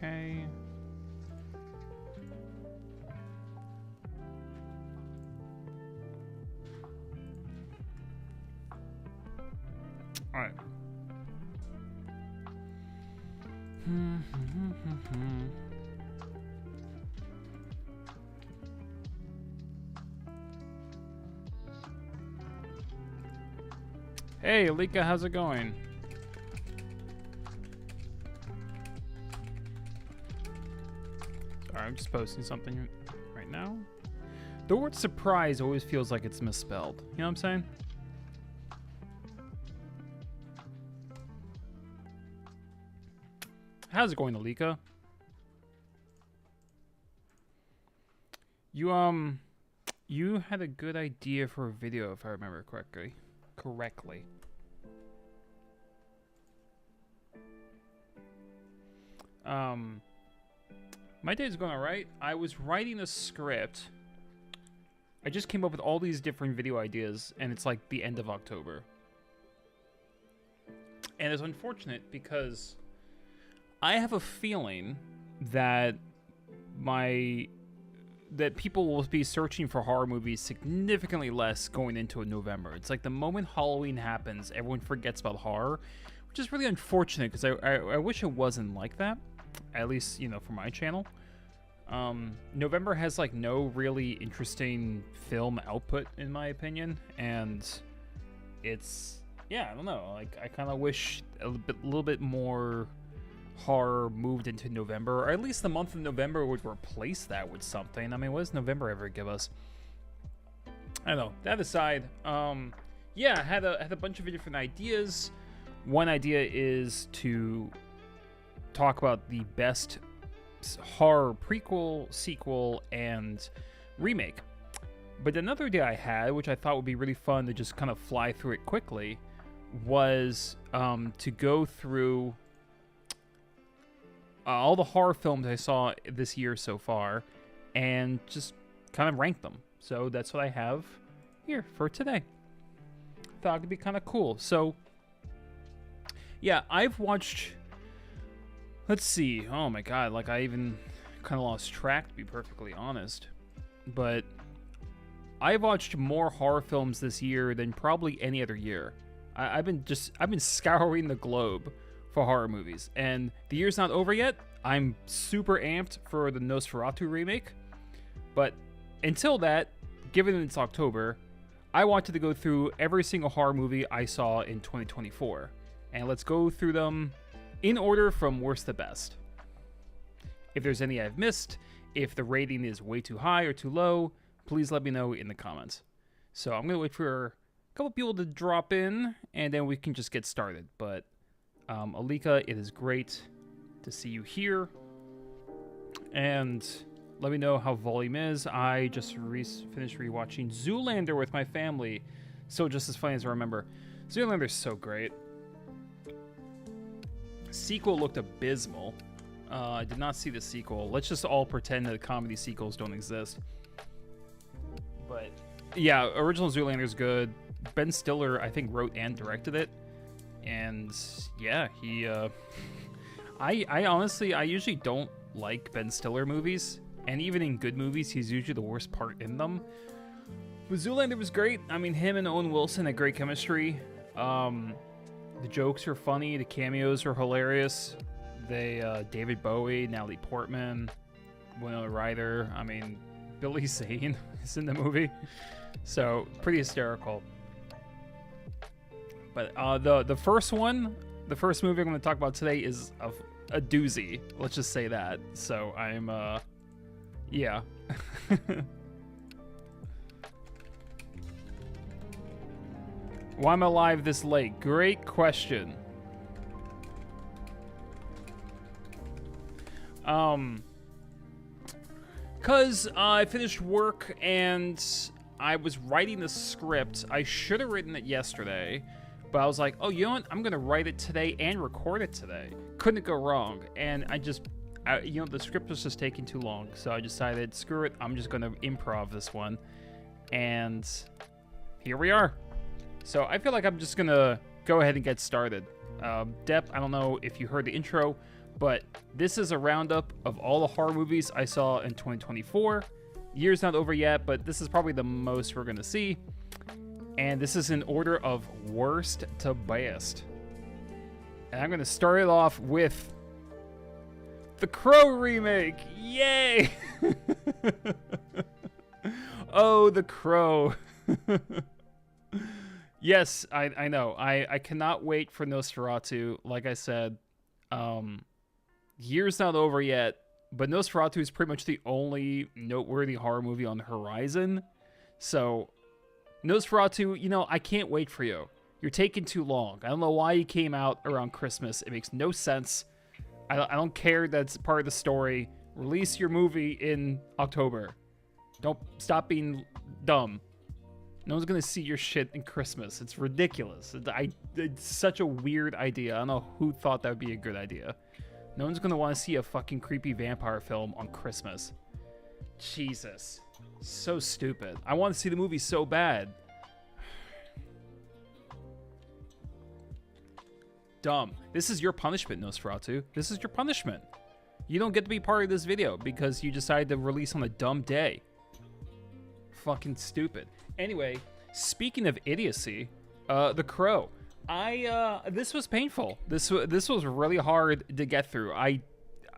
okay. All right. Hey, Alika, how's it going? Sorry, I'm just posting something right now. The word surprise always feels like it's misspelled. You know what I'm saying? How's it going, Alika? You had a good idea for a video, if I remember correctly. My day's going alright. I was writing a script. I just came up with all these different video ideas, and it's like the end of October. And it's unfortunate because I have a feeling that people will be searching for horror movies significantly less going into November. It's like the moment Halloween happens, everyone forgets about horror, which is really unfortunate because I wish it wasn't like that, at least, you know, for my channel. November has like no really interesting film output in my opinion, and it's, yeah, I don't know, like I kind of wish a little bit more horror moved into November, or at least the month of November would replace that with something. I mean, what does November ever give us? I don't know. That aside, yeah, I had a bunch of different ideas. One idea is to talk about the best horror prequel, sequel, and remake. But another idea I had, which I thought would be really fun to just kind of fly through it quickly, was to go through all the horror films I saw this year so far and just kind of rank them. So that's what I have here for today. Thought it'd be kind of cool. So yeah, I've watched, let's see, oh my god, like I even kind of lost track, to be perfectly honest. But I've watched more horror films this year than probably any other year. I've been scouring the globe for horror movies, and the year's not over yet. I'm super amped for the Nosferatu remake, but until that, given it's October, I wanted to go through every single horror movie I saw in 2024, and let's go through them in order from worst to best. If there's any I've missed, if the rating is way too high or too low, please let me know in the comments. So I'm gonna wait for a couple people to drop in, and then we can just get started. But Alika, it is great to see you here, and let me know how volume is. I just finished rewatching Zoolander with my family. Still just as funny as I remember. Zoolander's so great. Sequel looked abysmal. I did not see the sequel. Let's just all pretend that comedy sequels don't exist. But yeah, original Zoolander's good. Ben Stiller, I think, wrote and directed it. And yeah, he I honestly, I usually don't like Ben Stiller movies, and even in good movies, he's usually the worst part in them. But Zoolander was great. I mean, him and Owen Wilson had great chemistry. The jokes are funny, the cameos are hilarious. David Bowie, Natalie Portman, Winona Ryder, I mean, Billy Zane is in the movie, so pretty hysterical. But the first one, the first movie I'm going to talk about today is a doozy. Let's just say that. So I'm, yeah. Why am I live this late? Great question. Cause I finished work and I was writing the script. I should have written it yesterday. But I was like, oh, you know what? I'm going to write it today and record it today. Couldn't go wrong. And you know, the script was just taking too long. So I decided, screw it. I'm just going to improv this one. And here we are. So I feel like I'm just going to go ahead and get started. Depp, I don't know if you heard the intro, But this is a roundup of all the horror movies I saw in 2024. Year's not over yet, but this is probably the most we're going to see. And this is in order of worst to best. And I'm going to start it off with the Crow remake. Yay! Oh, the Crow. Yes, I know. I cannot wait for Nosferatu. Like I said, year's not over yet, but Nosferatu is pretty much the only noteworthy horror movie on the horizon. So, Nosferatu, you know, I can't wait for you. You're taking too long. I don't know why you came out around Christmas. It makes no sense. I don't care that's part of the story. Release your movie in October. Don't stop being dumb. No one's gonna see your shit in Christmas. It's ridiculous. It's such a weird idea. I don't know who thought that would be a good idea. No one's gonna want to see a fucking creepy vampire film on Christmas. Jesus. So stupid. I want to see the movie so bad. Dumb. This is your punishment, Nosferatu. This is your punishment. You don't get to be part of this video because you decided to release on a dumb day. Fucking stupid. Anyway, speaking of idiocy, The Crow. This was painful. This was really hard to get through.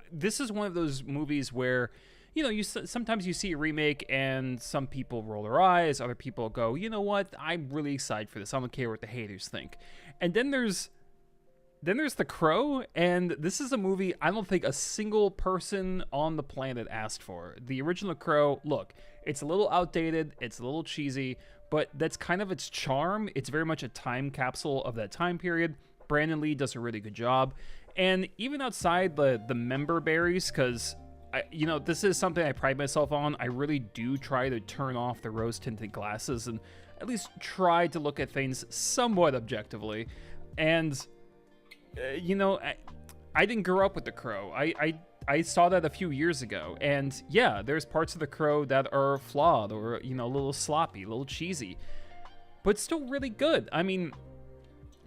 This is one of those movies where, you know, sometimes you see a remake and some people roll their eyes, other people go, you know what, I'm really excited for this. I don't care what the haters think. And then there's The Crow, and this is a movie I don't think a single person on the planet asked for. The original Crow, look, it's a little outdated, it's a little cheesy, but that's kind of its charm. It's very much a time capsule of that time period. Brandon Lee does a really good job. And even outside the member berries, because, you know, this is something I pride myself on. I really do try to turn off the rose-tinted glasses and at least try to look at things somewhat objectively. And you know, I didn't grow up with The Crow. I saw that a few years ago, and yeah, there's parts of The Crow that are flawed or, you know, a little sloppy, a little cheesy, but still really good. I mean,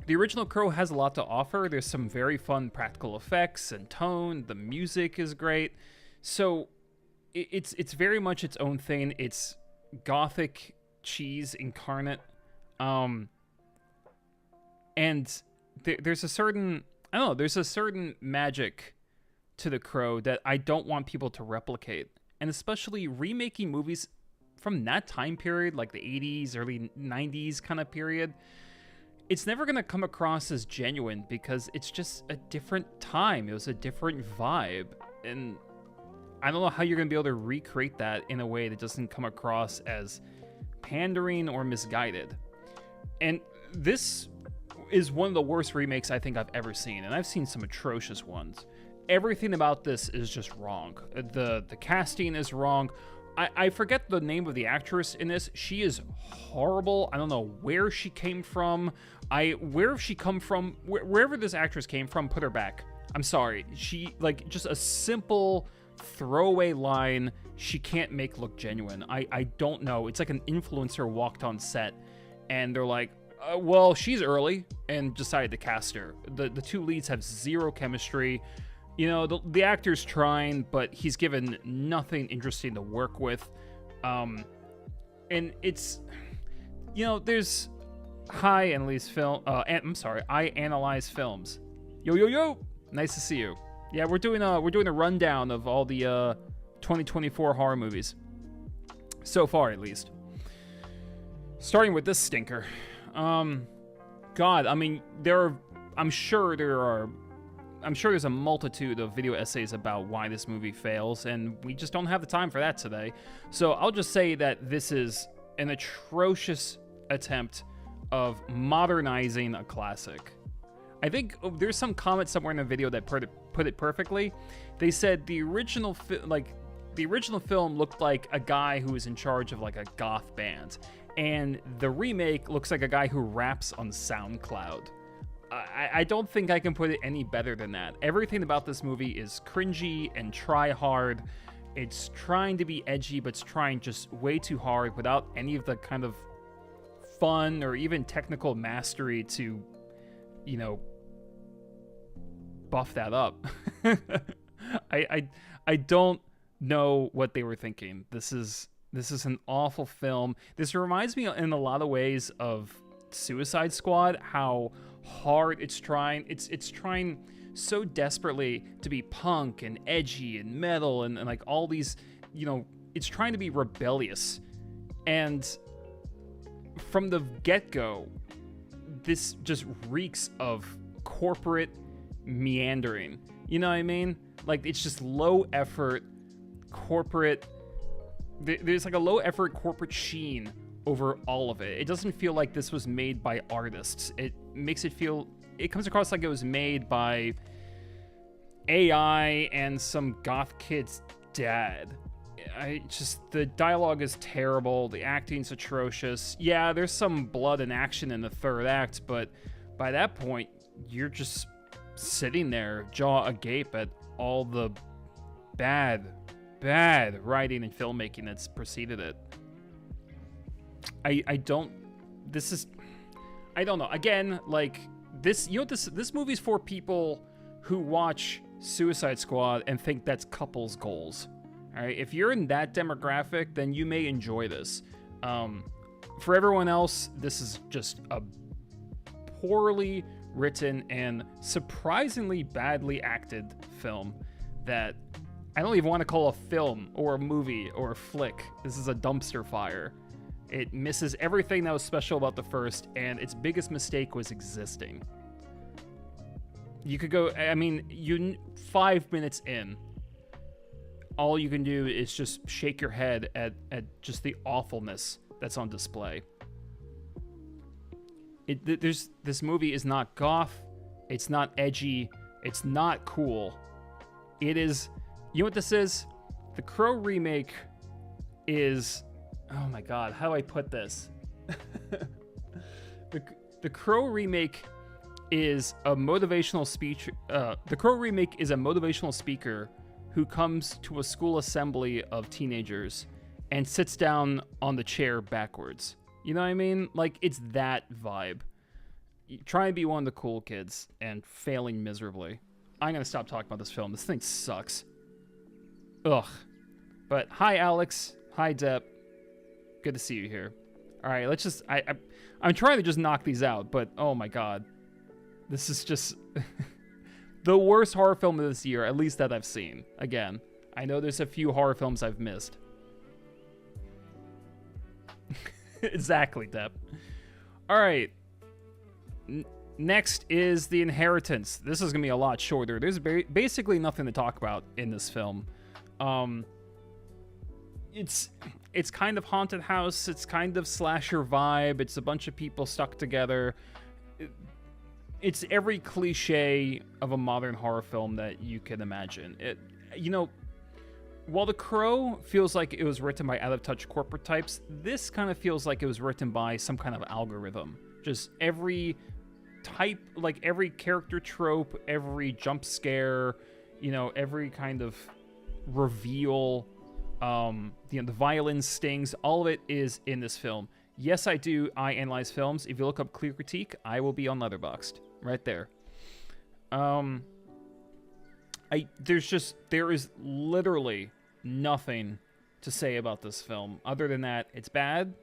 the original Crow has a lot to offer. There's some very fun practical effects and tone. The music is great. So it's very much its own thing. It's gothic cheese incarnate. And there's a certain, I don't know, there's a certain magic to The Crow that I don't want people to replicate. And especially remaking movies from that time period, like the 80s, early 90s kind of period, it's never going to come across as genuine because it's just a different time. It was a different vibe. And I don't know how you're going to be able to recreate that in a way that doesn't come across as pandering or misguided. And this is one of the worst remakes I think I've ever seen, and I've seen some atrocious ones. Everything about this is just wrong. The casting is wrong. I forget the name of the actress in this. She is horrible. I don't know where she came from. Wherever this actress came from, put her back. I'm sorry. She, like, just a simple throwaway line she can't make look genuine. I don't know. It's like an influencer walked on set and they're like, well, she's early, and decided to cast her. The two leads have zero chemistry. You know, the actor's trying, but he's given nothing interesting to work with. And it's, you know, there's I Analyze Films. Yo. Nice to see you. Yeah, we're doing a rundown of all the 2024 horror movies. So far, at least. Starting with this stinker. God, I mean, I'm sure there's a multitude of video essays about why this movie fails, and we just don't have the time for that today. So I'll just say that this is an atrocious attempt of modernizing a classic. I think there's some comment somewhere in the video that put it perfectly. They said the original film looked like a guy who was in charge of like a goth band, and the remake looks like a guy who raps on SoundCloud. I don't think I can put it any better than that. Everything about this movie is cringy and try hard. It's trying to be edgy, but it's trying just way too hard without any of the kind of fun or even technical mastery to, you know, buff that up. I don't know what they were thinking. This is an awful film. This reminds me in a lot of ways of Suicide Squad, how hard it's trying so desperately to be punk and edgy and metal and like all these, it's trying to be rebellious. And from the get-go, this just reeks of corporate meandering. You know what I mean? Like, it's just low effort corporate. There's like a low effort corporate sheen over all of it. It doesn't feel like this was made by artists. It comes across like it was made by AI and some goth kid's dad. The dialogue is terrible. The acting's atrocious. Yeah, there's some blood and action in the third act, but by that point, you're just sitting there, jaw agape at all the bad writing and filmmaking that's preceded it. I don't know. Again, like this, this movie's for people who watch Suicide Squad and think that's couples goals. All right, if you're in that demographic, then you may enjoy this. For everyone else, this is just a poorly written and surprisingly badly acted film that I don't even want to call a film or a movie or a flick. This is a dumpster fire. It misses everything that was special about the first, and its biggest mistake was existing. You could go, 5 minutes in, all you can do is just shake your head at just the awfulness that's on display. This movie is not goth, it's not edgy, it's not cool. It is, you know what this is? The Crow remake is, oh my god, how do I put this? The Crow remake is a motivational speech. The Crow remake is a motivational speaker who comes to a school assembly of teenagers and sits down on the chair backwards. You know what I mean? Like, it's that vibe. You try and be one of the cool kids and failing miserably. I'm gonna stop talking about this film. This thing sucks. Ugh. But hi, Alex. Hi, Depp. Good to see you here. All right, let's just... I'm trying to just knock these out, but oh my god. This is just... the worst horror film of this year, at least that I've seen. Again, I know there's a few horror films I've missed. Exactly, Depp. All right. Next is The Inheritance. This is going to be a lot shorter. There's basically nothing to talk about in this film. It's kind of haunted house. It's kind of slasher vibe. It's a bunch of people stuck together. It's every cliche of a modern horror film that you can imagine. While The Crow feels like it was written by out-of-touch corporate types, this kind of feels like it was written by some kind of algorithm. Just every type, like every character trope, every jump scare, every kind of reveal, the violin stings, all of it is in this film. Yes, I analyze films. If you look up Clear Critique, I will be on Letterboxd. Right there. There is literally nothing to say about this film other than that it's bad,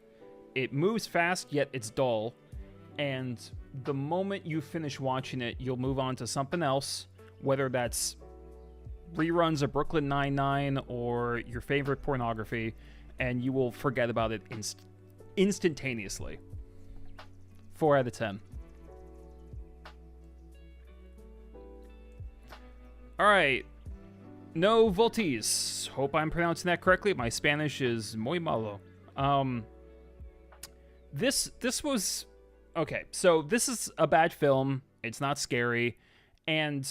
it moves fast, yet it's dull, and the moment you finish watching it, you'll move on to something else, whether that's reruns of Brooklyn Nine-Nine or your favorite pornography, and you will forget about it instantaneously. 4 out of 10. All right, No Voltis. Hope I'm pronouncing that correctly. My Spanish is muy malo. This was okay. So this is a bad film. It's not scary, and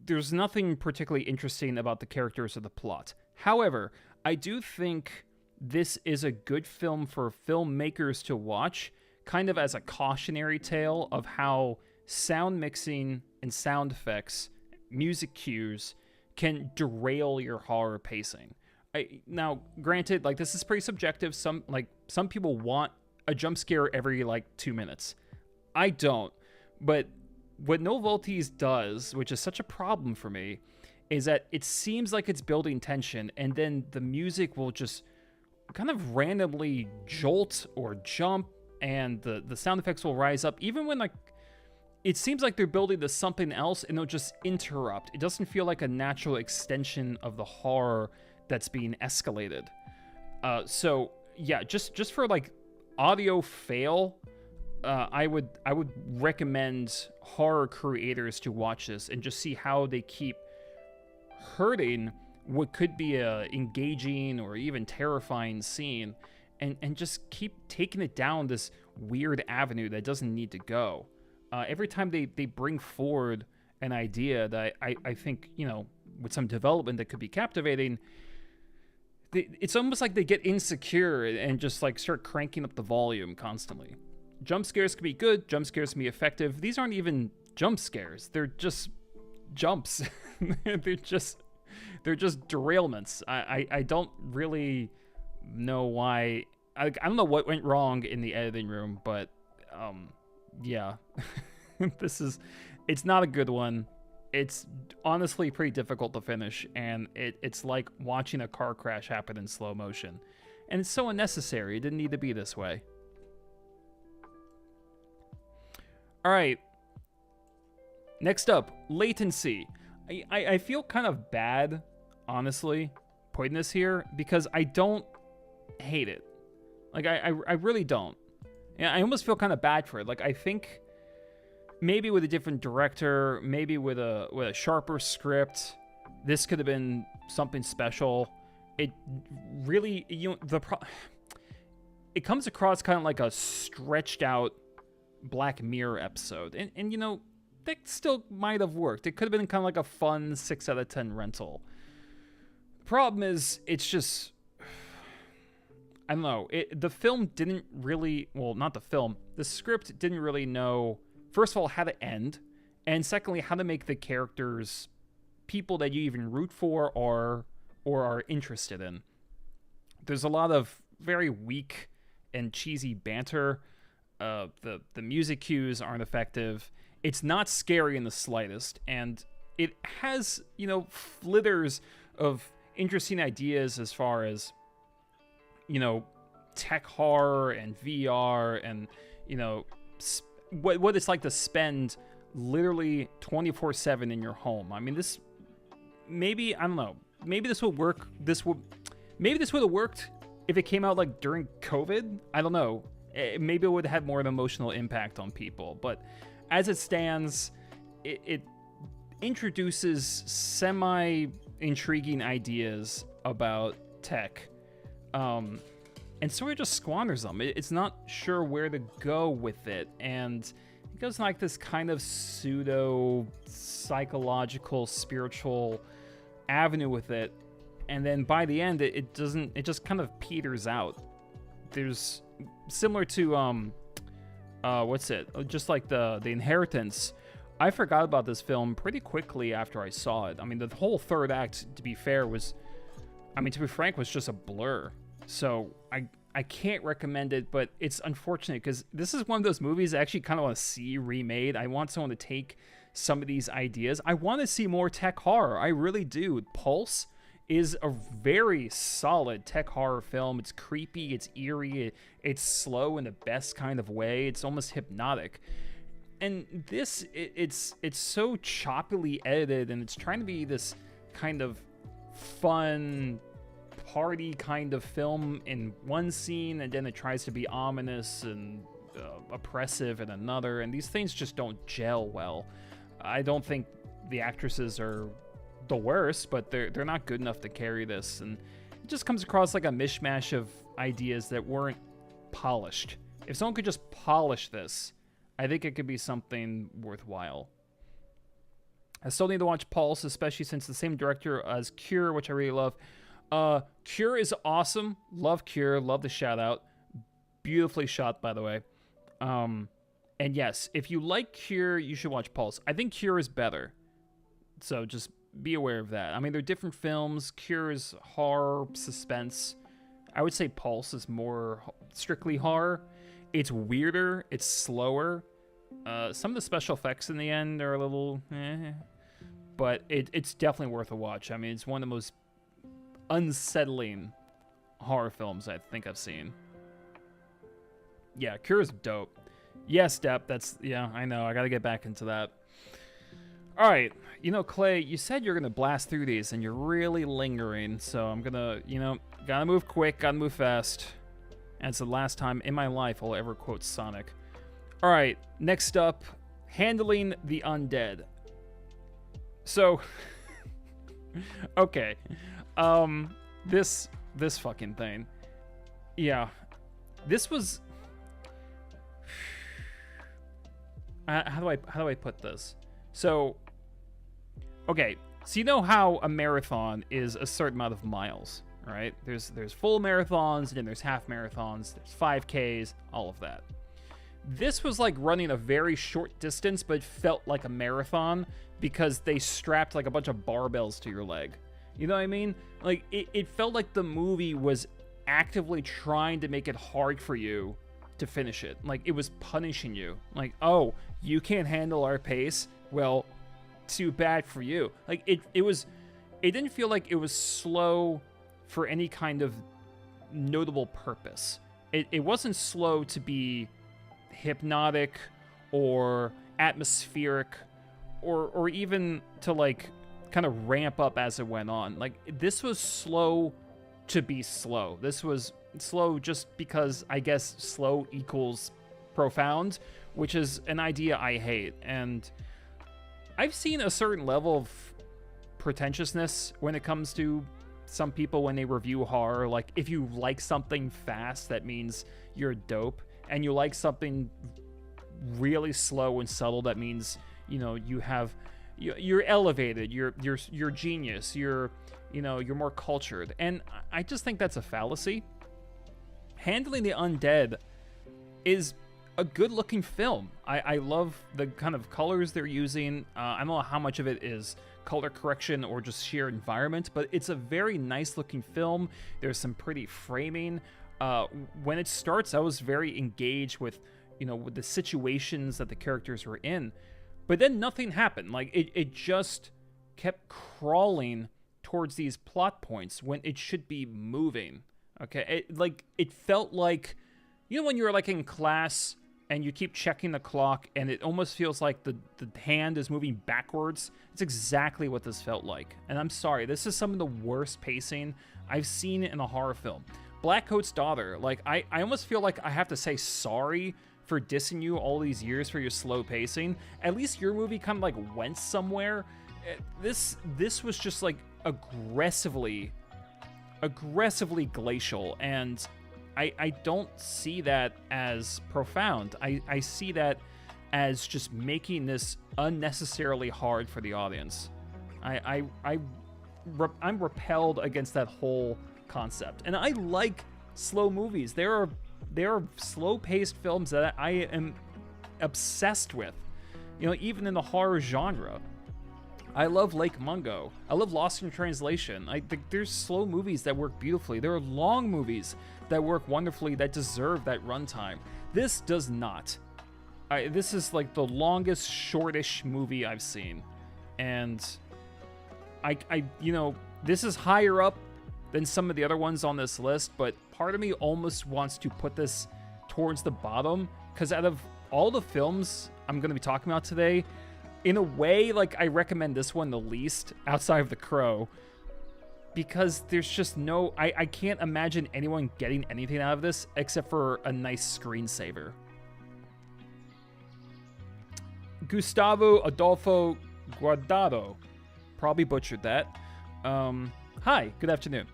there's nothing particularly interesting about the characters or the plot. However, I do think this is a good film for filmmakers to watch, kind of as a cautionary tale of how sound mixing and sound effects, music cues, can derail your horror pacing. Now, granted, like, this is pretty subjective. Some people want a jump scare every 2 minutes. I don't, but what No Voltes does, which is such a problem for me, is that it seems like it's building tension, and then the music will just kind of randomly jolt or jump, and the sound effects will rise up, even when like it seems like they're building to something else, and they'll just interrupt. It doesn't feel like a natural extension of the horror that's being escalated. So yeah, just for like audio fail, I would recommend horror creators to watch this and just see how they keep hurting what could be a engaging or even terrifying scene, and just keep taking it down this weird avenue that doesn't need to go. Every time they bring forward an idea that I think, you know, with some development that could be captivating, it's almost like they get insecure and just like start cranking up the volume constantly. Jump scares can be good, jump scares can be effective. These aren't even jump scares. They're just jumps. they're just derailments. I don't really know why. I don't know what went wrong in the editing room, but yeah. It's not a good one. It's honestly pretty difficult to finish, and it's like watching a car crash happen in slow motion. And it's so unnecessary. It didn't need to be this way. All right. Next up, Latency. I feel kind of bad, honestly, putting this here, because I don't hate it. Like, I really don't. Yeah, I almost feel kind of bad for it. Like, I think maybe with a different director, maybe with a sharper script, this could have been something special. It really, it comes across kind of like a stretched out Black Mirror episode, and you know, that still might have worked. It could have been kind of like a fun 6 out of 10 rental. Problem is, it's just, I don't know. The film didn't really, well, not the film. The script didn't really know, first of all, how to end, and secondly, how to make the characters people that you even root for or are interested in. There's a lot of very weak and cheesy banter. The music cues aren't effective. It's not scary in the slightest, and it has, you know, flitters of interesting ideas as far as, you know, tech horror and VR and, you know, what it's like to spend literally 24/7 in your home. I mean, this, maybe, I don't know, maybe this would work. Maybe this would have worked if it came out like during COVID. I don't know. Maybe it would have more of an emotional impact on people. But as it stands, it introduces semi-intriguing ideas about tech, and sort of just squanders them. It's not sure where to go with it, and it goes like this kind of pseudo-psychological, spiritual avenue with it, and then by the end, it just kind of peters out. There's similar to what's it? Just like the Inheritance. I forgot about this film pretty quickly after I saw it. I mean, the whole third act, to be fair, to be frank, was just a blur. So I can't recommend it, but it's unfortunate because this is one of those movies I actually kind of want to see remade. I want someone to take some of these ideas. I want to see more tech horror. I really do. Pulse is a very solid tech horror film. It's creepy, it's eerie, it's slow in the best kind of way. It's almost hypnotic. And this, it's so choppily edited, and it's trying to be this kind of fun party kind of film in one scene, and then it tries to be ominous and oppressive in another, and these things just don't gel well. I don't think the actresses are the worst, but they're not good enough to carry this, and it just comes across like a mishmash of ideas that weren't polished. If someone could just polish this, I think it could be something worthwhile. I still need to watch Pulse, especially since the same director as Cure, which I really love. Cure is awesome. Love Cure. Love the shout out. Beautifully shot, by the way. And yes, if you like Cure, you should watch Pulse. I think Cure is better, so just be aware of that. I mean, they're different films. Cure is horror, suspense. I would say Pulse is more strictly horror. It's weirder. It's slower. Some of the special effects in the end are a little but it's definitely worth a watch. I mean, it's one of the most unsettling horror films I think I've seen. Yeah, Cure's dope. Yes, Depp, yeah, I know. I gotta get back into that. All right, Clay, you said you're gonna blast through these, and you're really lingering, so I'm gonna, gotta move quick, gotta move fast. And it's the last time in my life I'll ever quote Sonic. All right, next up, handling the undead. So, okay, this fucking thing, yeah, this was. How do I put this? So, okay, so you know how a marathon is a certain amount of miles, right? There's full marathons, and then there's half marathons, there's 5Ks, all of that. This was like running a very short distance, but it felt like a marathon because they strapped like a bunch of barbells to your leg. You know what I mean? Like, it felt like the movie was actively trying to make it hard for you to finish it. Like, it was punishing you. Like, oh, you can't handle our pace? Well, too bad for you. Like, it didn't feel like it was slow for any kind of notable purpose. It wasn't slow to be hypnotic or atmospheric or even to, like, kind of ramp up as it went on. Like, this was slow to be slow. This was slow just because, I guess, slow equals profound, which is an idea I hate. And I've seen a certain level of pretentiousness when it comes to some people when they review horror. Like, if you like something fast, that means you're dope. And you like something really slow and subtle, that means, you're elevated, you're genius, you're more cultured. And I just think that's a fallacy. Handling the Undead is a good-looking film. I love the kind of colors they're using. I don't know how much of it is color correction or just sheer environment, but it's a very nice-looking film. There's some pretty framing. When it starts, I was very engaged with, with the situations that the characters were in. But then nothing happened. Like, it just kept crawling towards these plot points when it should be moving. Okay, it felt like, when you're like in class and you keep checking the clock and it almost feels like the hand is moving backwards. It's exactly what this felt like. And I'm sorry, this is some of the worst pacing I've seen in a horror film. Blackcoat's Daughter, like, I almost feel like I have to say sorry for dissing you all these years for your slow pacing. At least your movie kind of like went somewhere. This was just like aggressively glacial, and I don't see that as profound. I see that as just making this unnecessarily hard for the audience. I'm repelled against that whole concept, and I like slow movies. There are slow-paced films that I am obsessed with, even in the horror genre. I love Lake Mungo. I love Lost in Translation. There's slow movies that work beautifully. There are long movies that work wonderfully, that deserve that runtime. This does not. This is like the longest, shortish movie I've seen, and this is higher up than some of the other ones on this list, but part of me almost wants to put this towards the bottom, because out of all the films I'm going to be talking about today, in a way, like, I recommend this one the least, outside of The Crow, because there's just no... I can't imagine anyone getting anything out of this except for a nice screensaver. Gustavo Adolfo Guardado. Probably butchered that. Hi, good afternoon.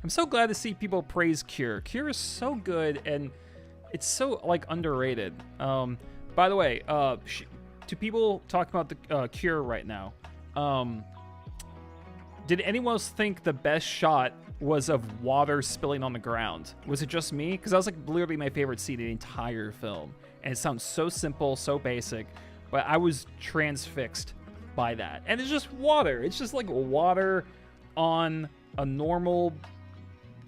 I'm so glad to see people praise Cure. Cure is so good, and it's so, like, underrated. By the way, to people talking about the Cure right now, did anyone else think the best shot was of water spilling on the ground? Was it just me? Because that was, like, literally my favorite scene in the entire film. And it sounds so simple, so basic, but I was transfixed by that. And it's just water. It's just, like, water on a normal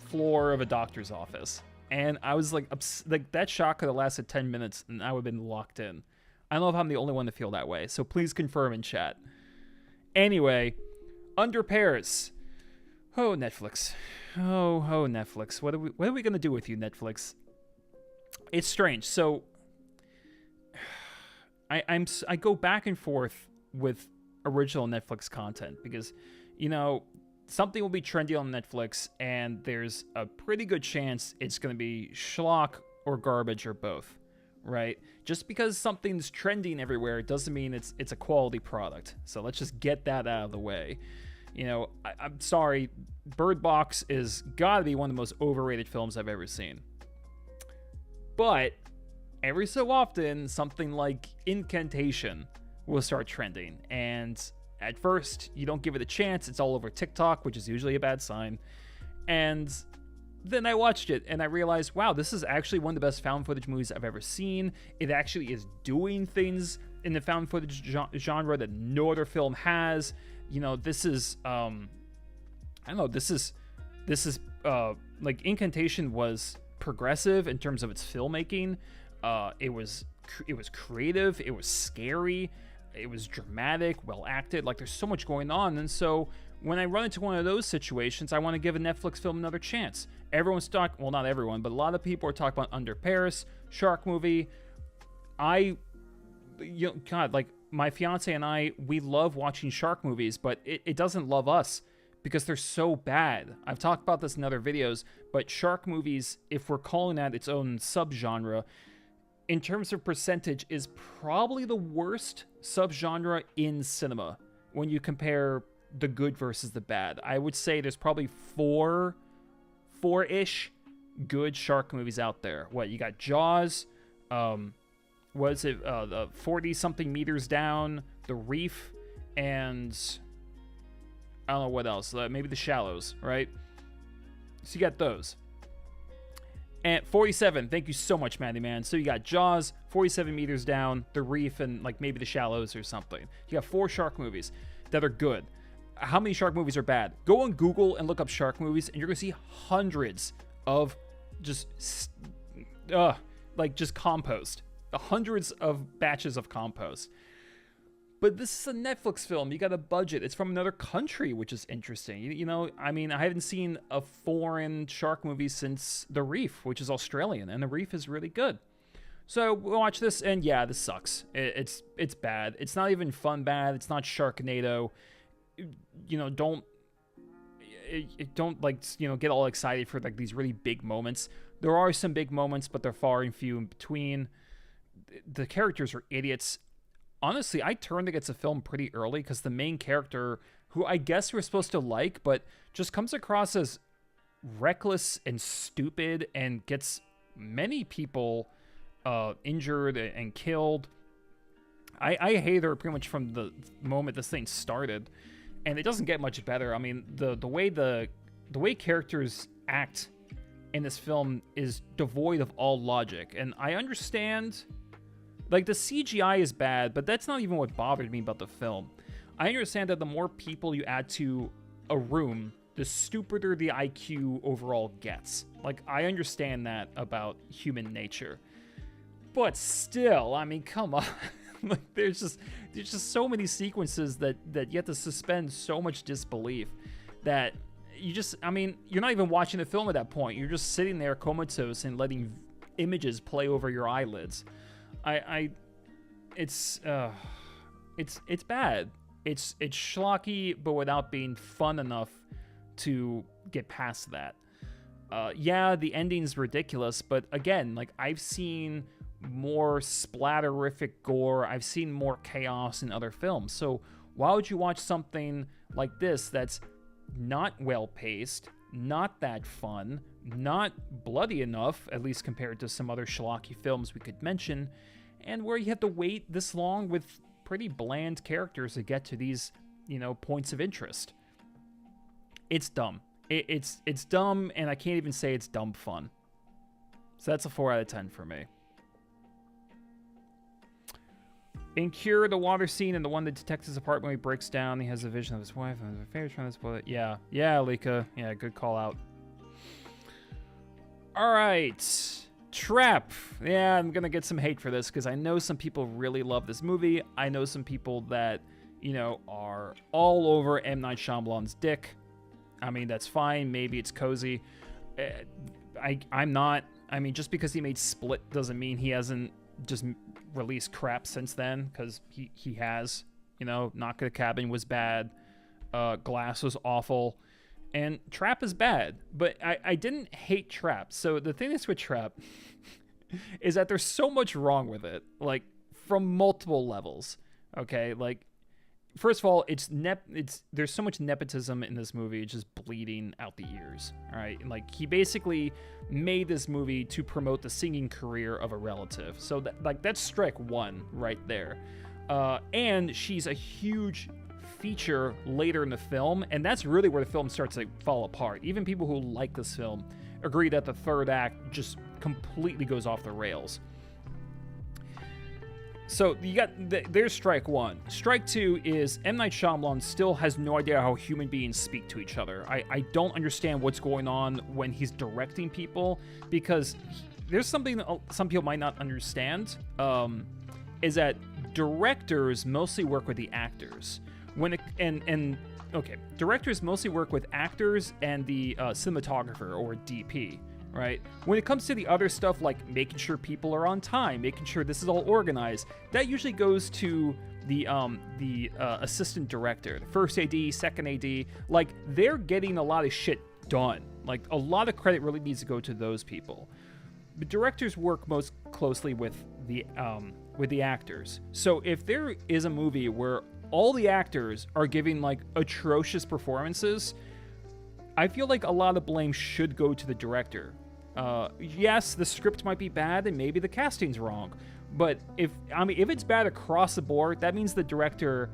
floor of a doctor's office. And I was like, like that shot could have lasted 10 minutes and I would have been locked in. I don't know if I'm the only one to feel that way, so please confirm in chat. Anyway, Under Paris. Oh, Netflix. Oh, Netflix. What are we gonna do with you, Netflix? It's strange. So I go back and forth with original Netflix content because, you know, something will be trendy on Netflix and there's a pretty good chance it's going to be schlock or garbage or both, right? Just because something's trending everywhere doesn't mean it's a quality product. So let's just get that out of the way. You know, I'm sorry, Bird Box is gotta be one of the most overrated films I've ever seen. But every so often, something like Incantation will start trending. And at first, you don't give it a chance. It's all over TikTok, which is usually a bad sign. And then I watched it, and I realized, wow, this is actually one of the best found footage movies I've ever seen. It actually is doing things in the found footage genre that no other film has. You know, this is, I don't know, this is like, Incantation was progressive in terms of its filmmaking. It was creative, it was scary, it was dramatic, well acted. Like, there's so much going on. And so when I run into one of those situations, I want to give a Netflix film another chance. Everyone's talking, well, not everyone, but a lot of people are talking about Under Paris, shark movie. God, like, my fiance and I, we love watching shark movies, but it doesn't love us because they're so bad. I've talked about this in other videos, but shark movies, if we're calling that its own subgenre, in terms of percentage, is probably the worst subgenre in cinema when you compare the good versus the bad. I would say there's probably four-ish good shark movies out there. What, you got Jaws, what is it, the 40-something meters down, The Reef, and I don't know what else, maybe The Shallows, right? So you got those. And 47, thank you so much, Matty Man. So you got Jaws, 47 meters down, The Reef, and like maybe The Shallows or something. You got 4 shark movies that are good. How many shark movies are bad? Go on Google and look up shark movies, and you're gonna see hundreds of just compost. Hundreds of batches of compost. But this is a Netflix film. You got a budget. It's from another country, which is interesting. You know, I mean, I haven't seen a foreign shark movie since The Reef, which is Australian, and The Reef is really good. So we'll watch this, and yeah, this sucks. It's bad. It's not even fun bad. It's not Sharknado. You know, don't like, you know, get all excited for like these really big moments. There are some big moments, but they're far and few in between. The characters are idiots. Honestly, I turned against the film pretty early because the main character, who I guess we're supposed to like, but just comes across as reckless and stupid and gets many people injured and killed. I hate her pretty much from the moment this thing started, and it doesn't get much better. I mean, the way characters act in this film is devoid of all logic, and I understand. Like, the CGI is bad, but that's not even what bothered me about the film. I understand that the more people you add to a room, the stupider the IQ overall gets. Like, I understand that about human nature. But still, I mean, come on. Like, there's just so many sequences that you have to suspend so much disbelief that I mean, you're not even watching the film at that point. You're just sitting there comatose and letting images play over your eyelids. It's bad. It's schlocky, but without being fun enough to get past that. Yeah, the ending's ridiculous, but again, like, I've seen more splatterific gore. I've seen more chaos in other films. So why would you watch something like this that's not well paced, not that fun, not bloody enough, at least compared to some other schlocky films we could mention, and where you have to wait this long with pretty bland characters to get to these, you know, points of interest? It's dumb. It's dumb, and I can't even say it's dumb fun. So that's a 4 out of 10 for me. In Cure, the water scene and the one that detects his apartment when he breaks down, he has a vision of his wife and his favorite trying to spoil it. Yeah, Lika. Yeah, good call out. All right. Trap. Yeah, I'm going to get some hate for this because I know some people really love this movie. I know some people that, you know, are all over M. Night Shyamalan's dick. I mean, that's fine. Maybe it's cozy. I'm not. I mean, just because he made Split doesn't mean he hasn't just released crap since then, because he has. You know, Knock at the Cabin was bad. Glass was awful. And Trap is bad, but I didn't hate Trap. So the thing is with Trap is that there's so much wrong with it, like from multiple levels. Okay, like first of all, there's so much nepotism in this movie, it's just bleeding out the ears. All right, like he basically made this movie to promote the singing career of a relative. So that's strike one right there. And she's a huge feature later in the film, and that's really where the film starts to fall apart. Even people who like this film agree that the third act just completely goes off the rails. So you got there's strike one. Strike two is M. Night Shyamalan still has no idea how human beings speak to each other. I don't understand what's going on when he's directing people, because there's something that some people might not understand, is that directors mostly work with the actors. Directors mostly work with actors and the cinematographer, or DP, right? When it comes to the other stuff, like making sure people are on time, making sure this is all organized, that usually goes to the assistant director, the first AD, second AD. Like, they're getting a lot of shit done. Like, a lot of credit really needs to go to those people. The directors work most closely with the actors. So if there is a movie where all the actors are giving like atrocious performances, I feel like a lot of blame should go to the director. Yes, the script might be bad and maybe the casting's wrong, but if it's bad across the board, that means the director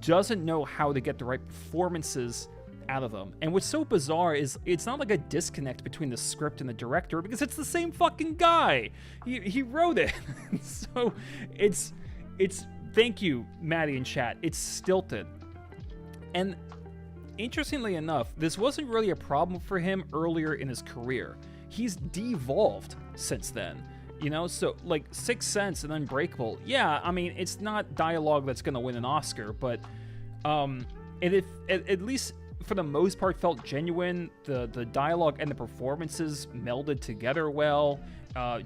doesn't know how to get the right performances out of them. And what's so bizarre is it's not like a disconnect between the script and the director, because it's the same fucking guy. He wrote it. So it's thank you, Maddie in chat. It's stilted. And interestingly enough, this wasn't really a problem for him earlier in his career. He's devolved since then. You know, so like Sixth Sense and Unbreakable, yeah, I mean, it's not dialogue that's going to win an Oscar, but it at least for the most part felt genuine. The dialogue and the performances melded together well.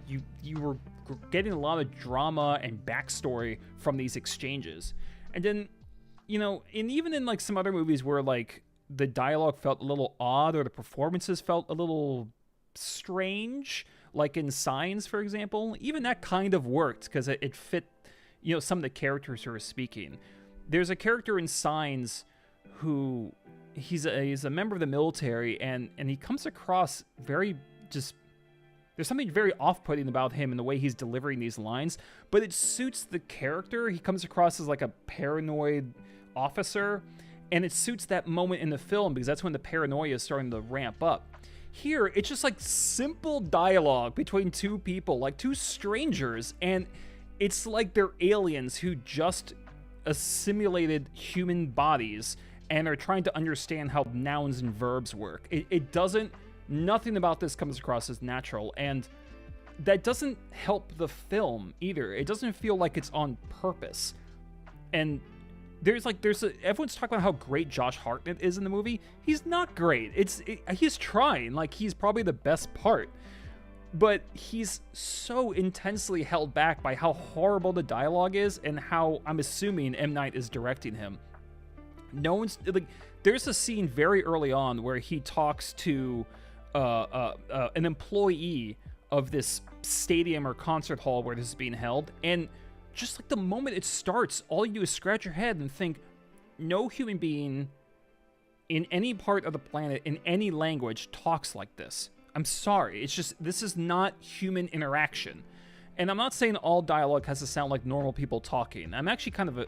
You were getting a lot of drama and backstory from these exchanges. And then, you know, even in like some other movies where like the dialogue felt a little odd or the performances felt a little strange, like in Signs, for example, even that kind of worked because it fit, you know, some of the characters who are speaking. There's a character in Signs who he's a member of the military, and he comes across very just, there's something very off-putting about him in the way he's delivering these lines, but it suits the character. He comes across as like a paranoid officer, and it suits that moment in the film because that's when the paranoia is starting to ramp up. Here, it's just like simple dialogue between two people, like two strangers, and it's like they're aliens who just assimilated human bodies and are trying to understand how nouns and verbs work. It doesn't, nothing about this comes across as natural, and that doesn't help the film either. It doesn't feel like it's on purpose. And everyone's talking about how great Josh Hartnett is in the movie. He's not great. He's trying, like he's probably the best part, but he's so intensely held back by how horrible the dialogue is and how I'm assuming M. Night is directing him. No one's like, there's a scene very early on where he talks to an employee of this stadium or concert hall where this is being held, and just like the moment it starts, all you do is scratch your head and think, no human being in any part of the planet, in any language, talks like this. I'm sorry. It's just, this is not human interaction. And I'm not saying all dialogue has to sound like normal people talking. I'm actually kind of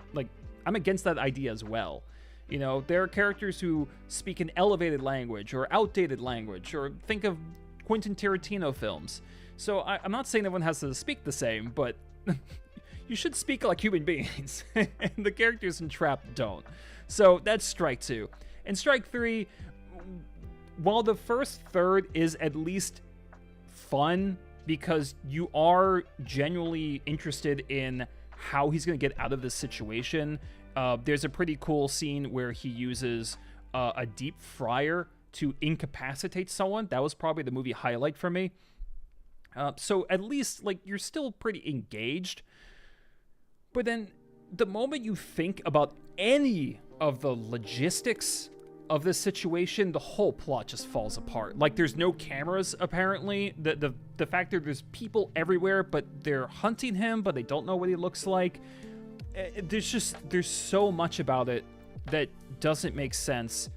I'm against that idea as well. You know, there are characters who speak an elevated language or outdated language, or think of Quentin Tarantino films. So I'm not saying everyone has to speak the same, but you should speak like human beings, and the characters in Trap don't. So that's strike two. And strike three, while the first third is at least fun because you are genuinely interested in how he's going to get out of this situation. There's a pretty cool scene where he uses a deep fryer to incapacitate someone. That was probably the movie highlight for me. So at least, like, you're still pretty engaged. But then the moment you think about any of the logistics of this situation, the whole plot just falls apart. Like, there's no cameras, apparently. The fact that there's people everywhere, but they're hunting him, but they don't know what he looks like. There's so much about it that doesn't make sense.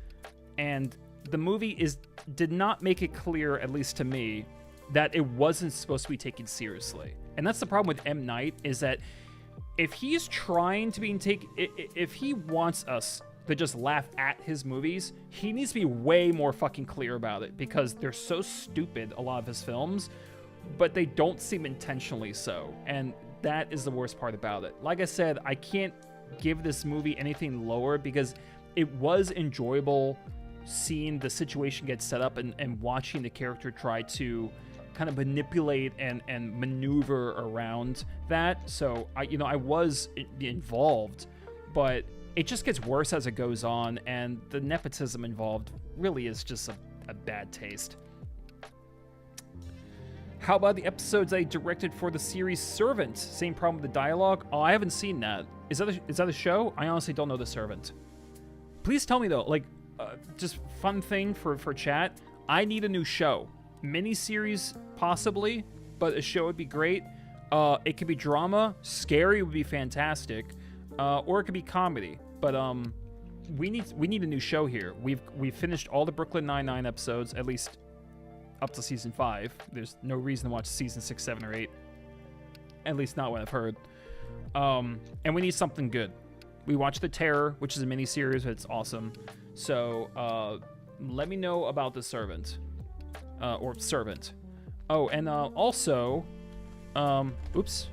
And the movie did not make it clear, at least to me, that it wasn't supposed to be taken seriously. And that's the problem with M. Night, is that if he's trying to be taken, if he wants us to just laugh at his movies, he needs to be way more fucking clear about it, because they're so stupid, a lot of his films, but they don't seem intentionally so. And that is the worst part about it. Like I said, I can't give this movie anything lower because it was enjoyable seeing the situation get set up and watching the character try to kind of manipulate and maneuver around that. So I was involved, but it just gets worse as it goes on, and the nepotism involved really is just a bad taste. How about the episodes I directed for the series Servant? Same problem with the dialogue? Oh, I haven't seen that. Is that a show? I honestly don't know The Servant. Please tell me though, like, just fun thing for chat. I need a new show. Miniseries possibly, but a show would be great. It could be drama, scary would be fantastic, or it could be comedy. But we need a new show here. We've finished all the Brooklyn Nine-Nine episodes, at least up to season 5. There's no reason to watch season 6, 7, or 8. At least not what I've heard. And we need something good. We watched The Terror, which is a miniseries, but it's awesome. So let me know about The Servant. Or Servant. Oh, and also, oops,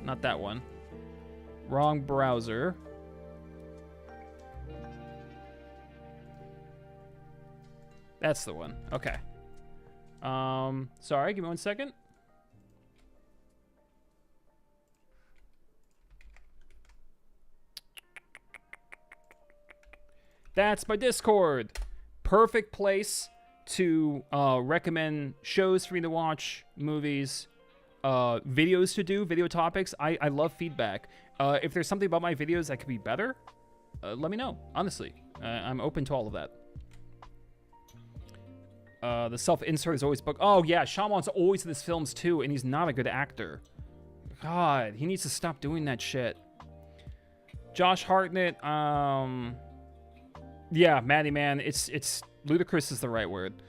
not that one. Wrong browser. That's the one. Okay. Sorry, give me 1 second. That's my Discord. Perfect place to recommend shows for me to watch, movies, videos to do, video topics. I love feedback. If there's something about my videos that could be better, let me know. Honestly, I'm open to all of that. The self-insert is always booked. Oh yeah, Shyamalan's always in his films too, and he's not a good actor. God, he needs to stop doing that shit. Josh Hartnett, yeah, Maddie man, it's ludicrous is the right word.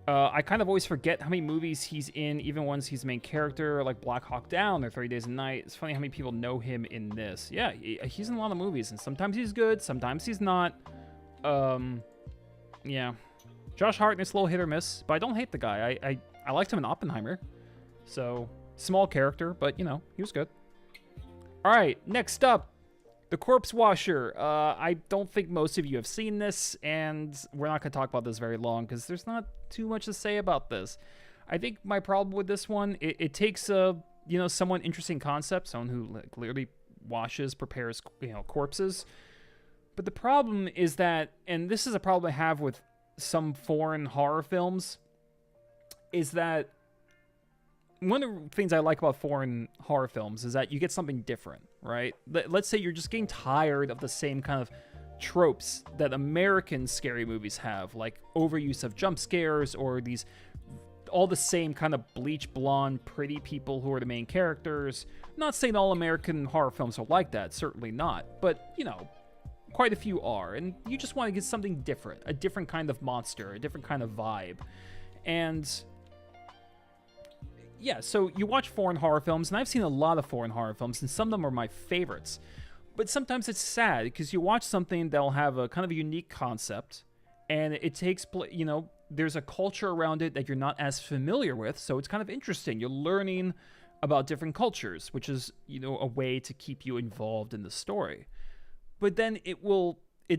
I kind of always forget how many movies he's in, even ones he's the main character, like Black Hawk Down or 30 Days a Night. It's funny how many people know him in this. Yeah, he's in a lot of movies, and sometimes he's good, sometimes he's not. Yeah. Josh Hartnett's a little hit or miss, but I don't hate the guy. I liked him in Oppenheimer. So, small character, but, you know, he was good. All right, next up, The Corpse Washer. I don't think most of you have seen this, and we're not going to talk about this very long because there's not too much to say about this. I think my problem with this one, it takes a, you know, somewhat interesting concept, someone who clearly washes, prepares, you know, corpses. But the problem is that, and this is a problem I have with some foreign horror films, is that one of the things I like about foreign horror films is that you get something different, right? Let's say you're just getting tired of the same kind of tropes that American scary movies have, like overuse of jump scares or these all the same kind of bleach blonde pretty people who are the main characters. I'm not saying all American horror films are like that, certainly not, but you know, quite a few are, and you just want to get something different, a different kind of monster, a different kind of vibe. And yeah, so you watch foreign horror films, and I've seen a lot of foreign horror films, and some of them are my favorites. But sometimes it's sad, because you watch something that'll have a kind of a unique concept, and it takes, you know, there's a culture around it that you're not as familiar with, so it's kind of interesting. You're learning about different cultures, which is, you know, a way to keep you involved in the story. But then it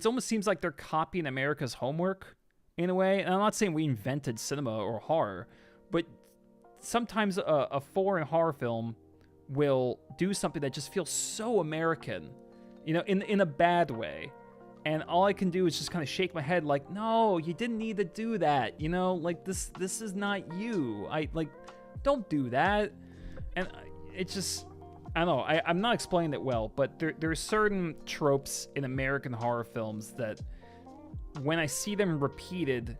almost seems like they're copying America's homework in a way. And I'm not saying we invented cinema or horror, But sometimes a foreign horror film will do something that just feels so American, you know, in a bad way. And all I can do is just kind of shake my head like, no, you didn't need to do that, you know? Like, this is not you. Don't do that. And it's just, I don't know, I'm not explaining it well, but there are certain tropes in American horror films that when I see them repeated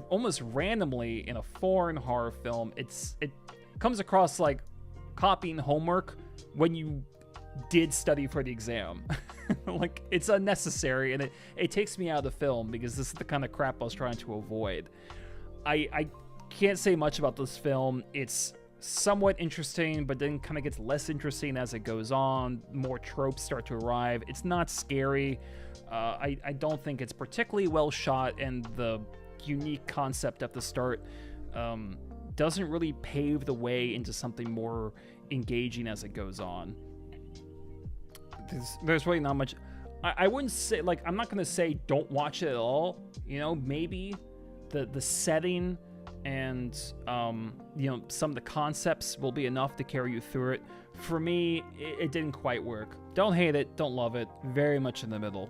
almost randomly in a foreign horror film, it comes across like copying homework when you did study for the exam. Like, it's unnecessary, and it takes me out of the film because this is the kind of crap I was trying to avoid. I can't say much about this film. It's somewhat interesting, but then kind of gets less interesting as it goes on. More tropes start to arrive. It's not scary. I don't think it's particularly well shot, and the unique concept at the start doesn't really pave the way into something more engaging as it goes on. There's really not much. I wouldn't say, like, I'm not going to say don't watch it at all. You know, maybe the setting and, you know, some of the concepts will be enough to carry you through it. For me, it didn't quite work. Don't hate it. Don't love it. Very much in the middle.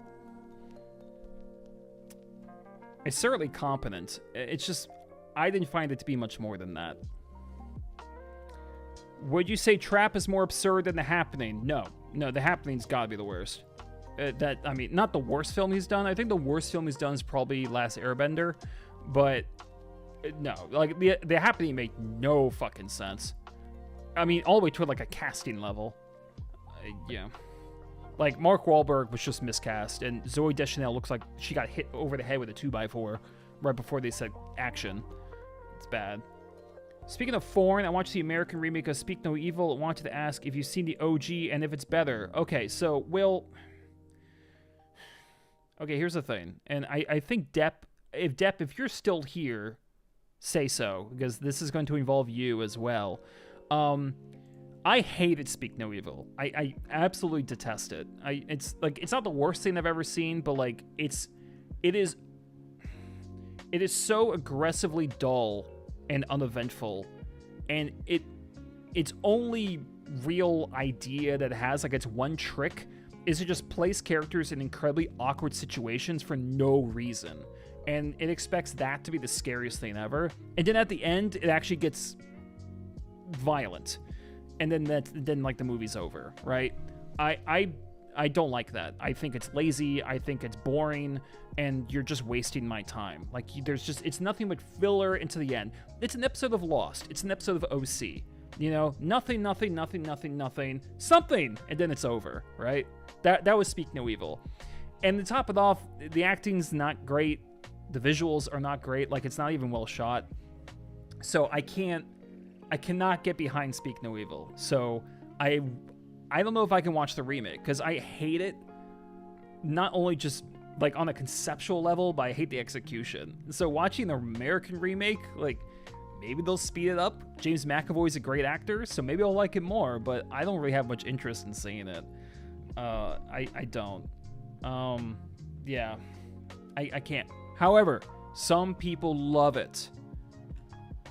It's certainly competent. It's just, I didn't find it to be much more than that. Would you say Trap is more absurd than The Happening? No, The Happening's gotta be the worst. I mean, not the worst film he's done. I think the worst film he's done is probably Last Airbender, but no, like the Happening made no fucking sense. I mean, all the way to like a casting level. Yeah, like Mark Wahlberg was just miscast, and Zooey Deschanel looks like she got hit over the head with a 2x4 right before they said action. It's bad. Speaking of foreign, I watched the American remake of Speak No Evil. I wanted to ask if you've seen the OG and if it's better. Okay, so, Will... Okay, here's the thing. And I think Depp, if you're still here, say so, because this is going to involve you as well. I hated Speak No Evil. I absolutely detest it. It's not the worst thing I've ever seen, but, like, it is so aggressively dull and uneventful, and its only real idea that it has, like its one trick, is to just place characters in incredibly awkward situations for no reason, and it expects that to be the scariest thing ever, and then at the end it actually gets violent, and then like the movie's over, right? I don't like that. I think it's lazy. I think it's boring, and you're just wasting my time. Like, it's nothing but filler into the end. It's an episode of Lost. It's an episode of OC. You know, nothing, something, and then it's over, right? That was Speak No Evil. And to top it off, the acting's not great. The visuals are not great. Like, it's not even well shot. So I cannot get behind Speak No Evil. So I don't know if I can watch the remake, because I hate it, not only just like on a conceptual level, but I hate the execution. So watching the American remake, like, maybe they'll speed it up. James McAvoy's a great actor, so maybe I'll like it more, but I don't really have much interest in seeing it. I don't. Yeah, I can't. However, some people love it.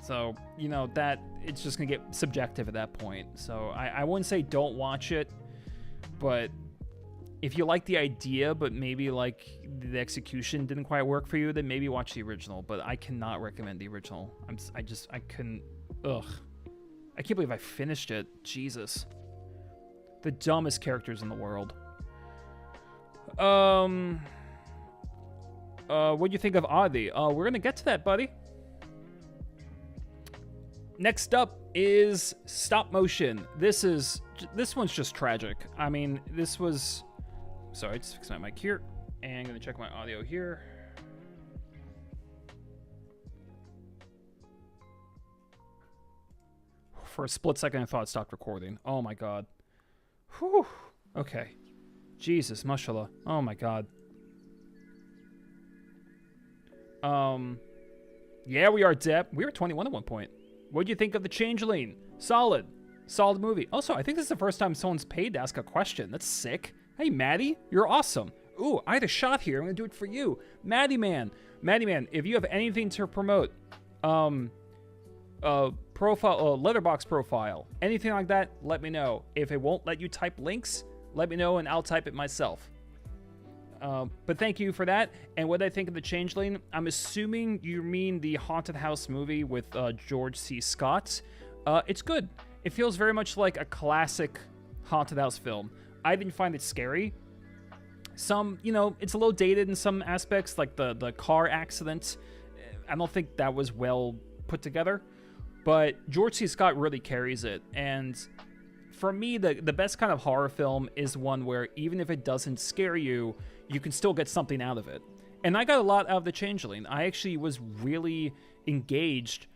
So, you know, that it's just gonna get subjective at that point. So I wouldn't say don't watch it, but if you like the idea, but maybe like the execution didn't quite work for you, then maybe watch the original. But I cannot recommend the original. I couldn't. Ugh. I can't believe I finished it. Jesus. The dumbest characters in the world. What do you think of Oddity? We're gonna get to that, buddy. Next up is Stopmotion. This one's just tragic. I mean, this was... Sorry, just fix my mic here. And I'm going to check my audio here. For a split second, I thought it stopped recording. Oh my god. Whew. Okay. Jesus, mashallah. Oh my god. Yeah, we are Depp. We were 21 at one point. What do you think of The Changeling? Solid movie. Also, I think this is the first time someone's paid to ask a question. That's sick. Hey, Maddie, you're awesome. Ooh, I had a shot here. I'm gonna do it for you. Maddie Man, if you have anything to promote, profile, letterbox profile, anything like that, let me know. If it won't let you type links, let me know and I'll type it myself. But thank you for that. And what I think of The Changeling, I'm assuming you mean the Haunted House movie with George C. Scott. It's good. It feels very much like a classic Haunted House film. I didn't find it scary. Some, you know, it's a little dated in some aspects, like the car accident. I don't think that was well put together. But George C. Scott really carries it. And for me, the best kind of horror film is one where even if it doesn't scare you, you can still get something out of it. And I got a lot out of The Changeling. I actually was really engaged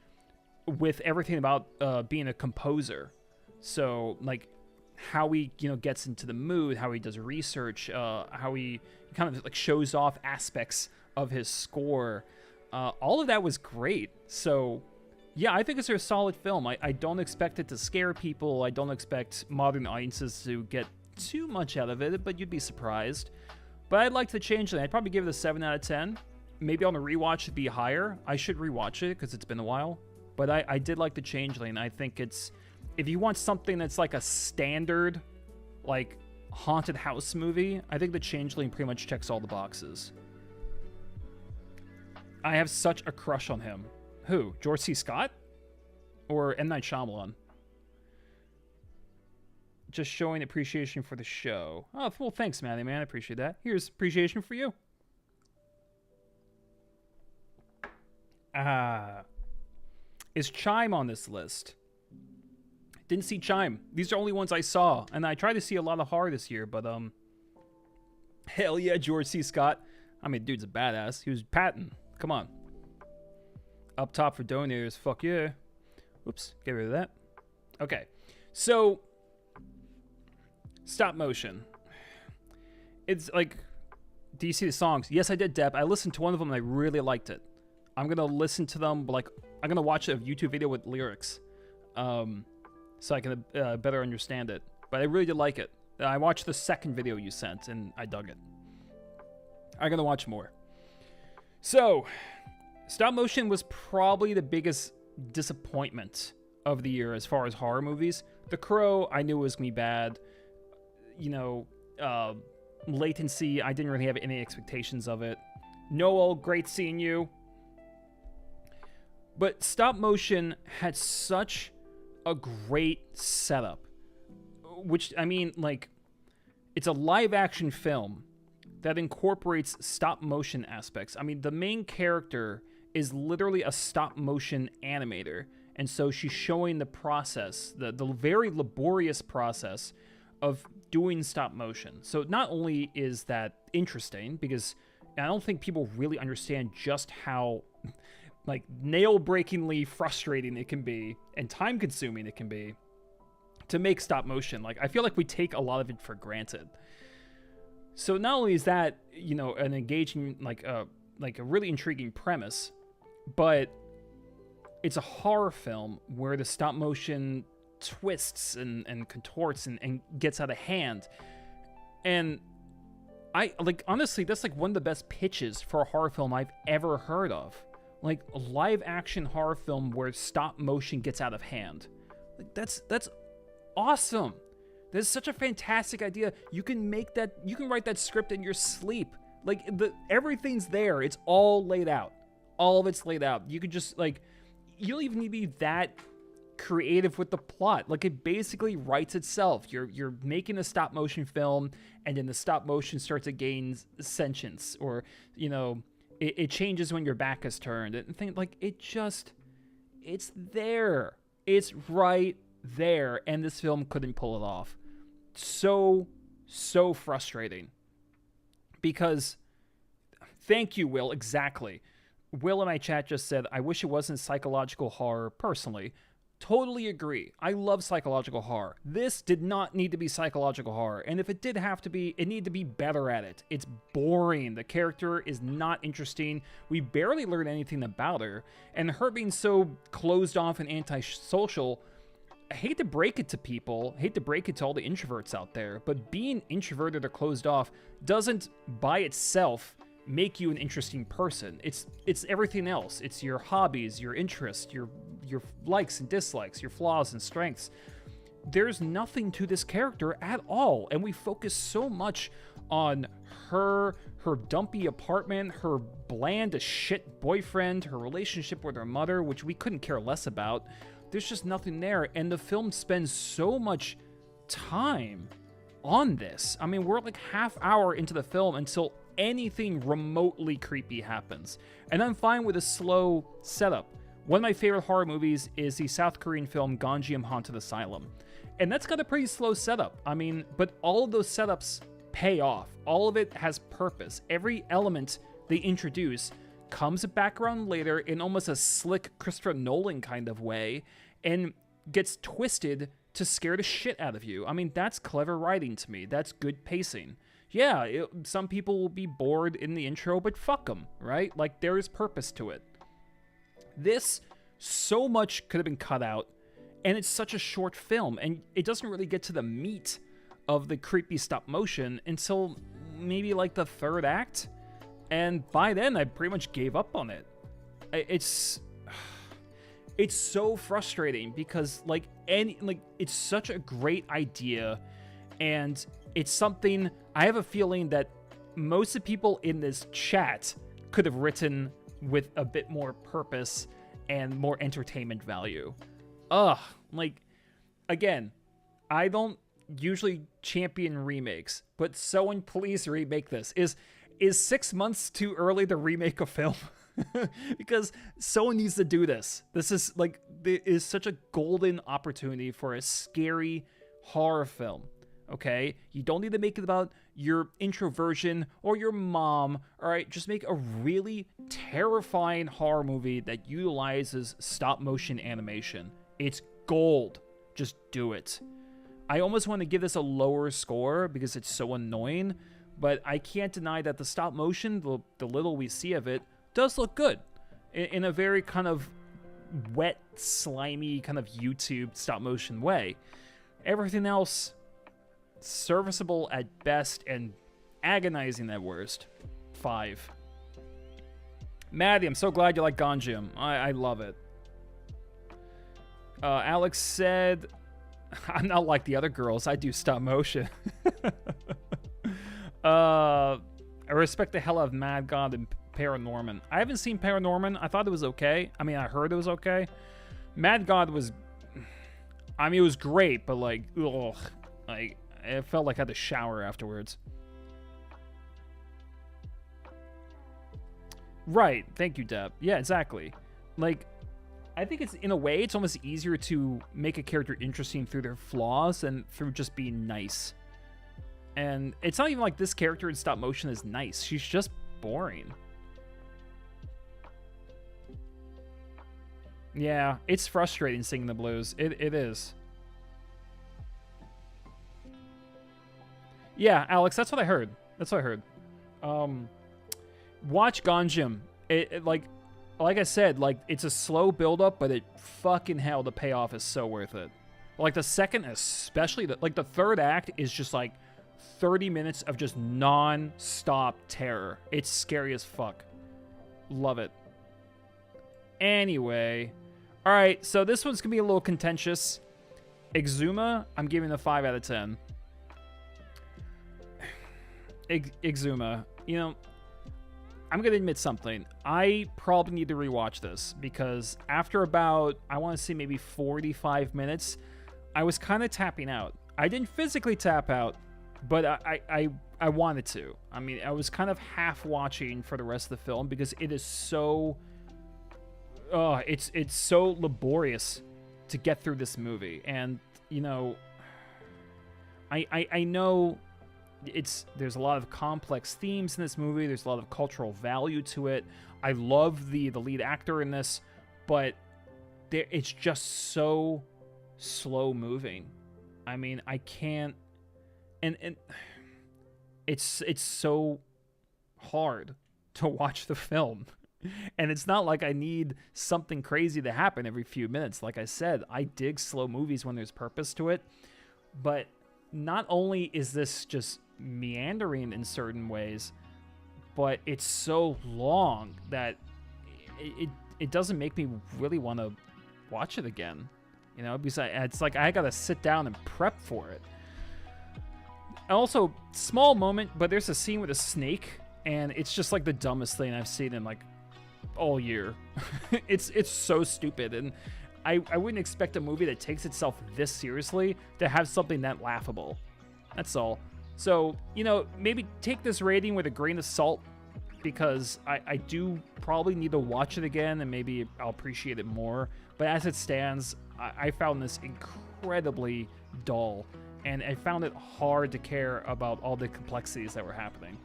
with everything about being a composer. So, like, how he, you know, gets into the mood, how he does research, how he kind of, like, shows off aspects of his score. All of that was great. So, yeah, I think it's a solid film. I don't expect it to scare people. I don't expect modern audiences to get too much out of it, but you'd be surprised. But I'd like The Changeling. I'd probably give it a 7 out of 10. Maybe on a rewatch it'd be higher. I should rewatch it because it's been a while. But I did like The Changeling. I think it's... If you want something that's like a standard, like, haunted house movie, I think The Changeling pretty much checks all the boxes. I have such a crush on him. Who? George C. Scott? Or M. Night Shyamalan? Just showing appreciation for the show. Oh, well, thanks, Matty, man. I appreciate that. Here's appreciation for you. Is Chime on this list? Didn't see Chime. These are only ones I saw. And I tried to see a lot of horror this year, but, hell yeah, George C. Scott. I mean, dude's a badass. He was Patton. Come on. Up top for donators. Fuck yeah. Oops. Get rid of that. Okay. So... Stop motion. It's like, do you see the songs? Yes, I did, Deb. I listened to one of them and I really liked it. I'm gonna listen to them, but like, I'm gonna watch a YouTube video with lyrics, so I can better understand it. But I really did like it. I watched the second video you sent and I dug it. I'm gonna watch more. So, stop motion was probably the biggest disappointment of the year as far as horror movies. The Crow, I knew was gonna be bad. You know, Latency, I didn't really have any expectations of it. Noel, great seeing you. But stop motion had such a great setup. Which, I mean, like, it's a live action film that incorporates stop motion aspects. I mean, the main character is literally a stop motion animator. And so she's showing the process, the very laborious process of doing stop motion. So not only is that interesting, because I don't think people really understand just how, like, nail-breakingly frustrating it can be and time-consuming it can be to make stop motion. Like, I feel like we take a lot of it for granted. So not only is that, you know, an engaging, like a really intriguing premise, but it's a horror film where the stop motion twists and contorts and gets out of hand. And I, like, honestly, that's like one of the best pitches for a horror film I've ever heard of. Like, a live action horror film where stop motion gets out of hand. Like, that's awesome. That's such a fantastic idea. You can make that, you can write that script in your sleep. Like, everything's there. It's all laid out. All of it's laid out. You could just, like, you don't even need to be that creative with the plot. Like, it basically writes itself. You're making a stop motion film, and then the stop motion starts to gain sentience, or, you know, it changes when your back is turned, and things like, it's there. It's right there, and this film couldn't pull it off. So frustrating. Because, thank you, Will, exactly. Will in my chat just said, I wish it wasn't psychological horror, personally. Totally agree. I love psychological horror. This did not need to be psychological horror, and if it did have to be, it needed to be better at it. It's boring. The character is not interesting. We barely learn anything about her, and her being so closed off and antisocial, I hate to break it to people, hate to break it to all the introverts out there, but being introverted or closed off doesn't by itself make you an interesting person. It's everything else. It's your hobbies, your interests, your your likes and dislikes, your flaws and strengths. There's nothing to this character at all, and we focus so much on her dumpy apartment, her bland as shit boyfriend, her relationship with her mother, which we couldn't care less about. There's just nothing there, and the film spends so much time on this. I mean, we're like half hour into the film until anything remotely creepy happens, and I'm fine with a slow setup. One of my favorite horror movies is the South Korean film Ganjiam Haunted Asylum, and that's got a pretty slow setup. I mean, but all of those setups pay off. All of it has purpose. Every element they introduce comes back around later in almost a slick Christopher Nolan kind of way and gets twisted to scare the shit out of you. I mean, that's clever writing to me. That's good pacing. Yeah, some people will be bored in the intro, but fuck them, right? Like, there is purpose to it. This, so much could have been cut out, and it's such a short film, and it doesn't really get to the meat of the creepy stop motion until maybe like the third act, and by then I pretty much gave up on it. It's so frustrating because it's such a great idea, and it's something I have a feeling that most of the people in this chat could have written with a bit more purpose and more entertainment value. Again, I don't usually champion remakes, but someone please remake this. Is 6 months too early to remake a film? Because someone needs to do this. This is such a golden opportunity for a scary horror film. Okay, you don't need to make it about your introversion or your mom. All right, just make a really terrifying horror movie that utilizes stop motion animation. It's gold. Just do it. I almost want to give this a lower score because it's so annoying, but I can't deny that the stop motion, the little we see of it, does look good in a very kind of wet, slimy, kind of YouTube stop motion way. Everything else, serviceable at best and agonizing at worst. 5. Maddie, I'm so glad you like Ganjiam. I love it. Alex said, I'm not like the other girls. I do stop motion. I respect the hell out of Mad God and Paranorman. I haven't seen Paranorman. I thought it was okay. I mean, I heard it was okay. Mad God was, I mean, it was great, but it felt like I had to shower afterwards. Right. Thank you, Deb. Yeah, exactly. I think it's, in a way, it's almost easier to make a character interesting through their flaws than through just being nice. And it's not even like this character in stop motion is nice. She's just boring. Yeah, it's frustrating singing the blues. It is. Yeah, Alex, that's what I heard. Watch Ganjiam. Like I said, it's a slow build-up, but fucking hell, the payoff is so worth it. The second, especially, the third act is just 30 minutes of just non-stop terror. It's scary as fuck. Love it. Anyway, all right, so this one's gonna be a little contentious. Exhuma, I'm giving a 5 out of 10. Exhuma, I'm going to admit something. I probably need to rewatch this because after about, I want to say maybe 45 minutes, I was kind of tapping out. I didn't physically tap out, but I wanted to. I mean, I was kind of half watching for the rest of the film because it is so, it's so laborious to get through this movie. And, I know there's a lot of complex themes in this movie. There's a lot of cultural value to it. I love the lead actor in this, but it's just so slow moving. I mean, I can't, and it's so hard to watch the film. And it's not like I need something crazy to happen every few minutes. Like I said, I dig slow movies when there's purpose to it. But not only is this just meandering in certain ways, but it's so long that it doesn't make me really want to watch it again. You know, because it's like I gotta sit down and prep for it. Also, small moment, but there's a scene with a snake, and it's just like the dumbest thing I've seen in like all year. It's so stupid, and I wouldn't expect a movie that takes itself this seriously to have something that laughable. That's all. So, you know, maybe take this rating with a grain of salt, because I do probably need to watch it again, and maybe I'll appreciate it more. But as it stands, I found this incredibly dull, and I found it hard to care about all the complexities that were happening.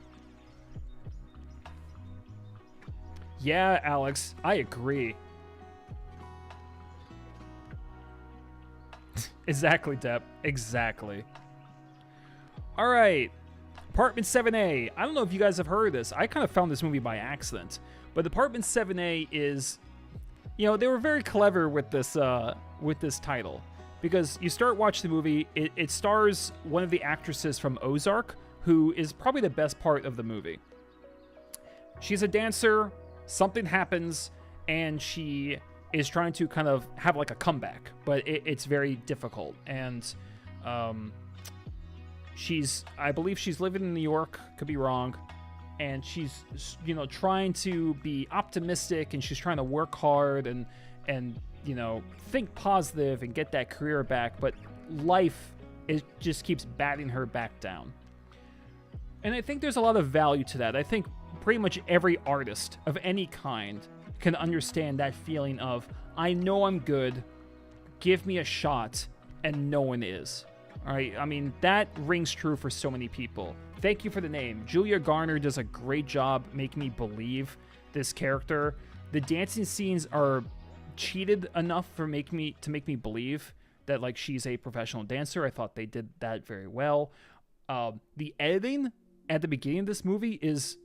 Yeah, Alex, I agree. Exactly, Depp. Exactly. All right. Apartment 7A. I don't know if you guys have heard of this. I kind of found this movie by accident. But Apartment 7A is, you know, they were very clever with this title. Because you start watching the movie, it stars one of the actresses from Ozark, who is probably the best part of the movie. She's a dancer, something happens, and she is trying to kind of have like a comeback, but it's very difficult. And I believe she's living in New York, could be wrong, and she's, you know, trying to be optimistic, and she's trying to work hard and you know, think positive and get that career back, but life just keeps batting her back down. And I think there's a lot of value to that. I think pretty much every artist of any kind can understand that feeling of, I know I'm good, give me a shot, and no one is. All right, I mean, that rings true for so many people. Thank you for the name. Julia Garner does a great job making me believe this character. The dancing scenes are cheated enough to make me believe that like she's a professional dancer. I thought they did that very well. The editing at the beginning of this movie is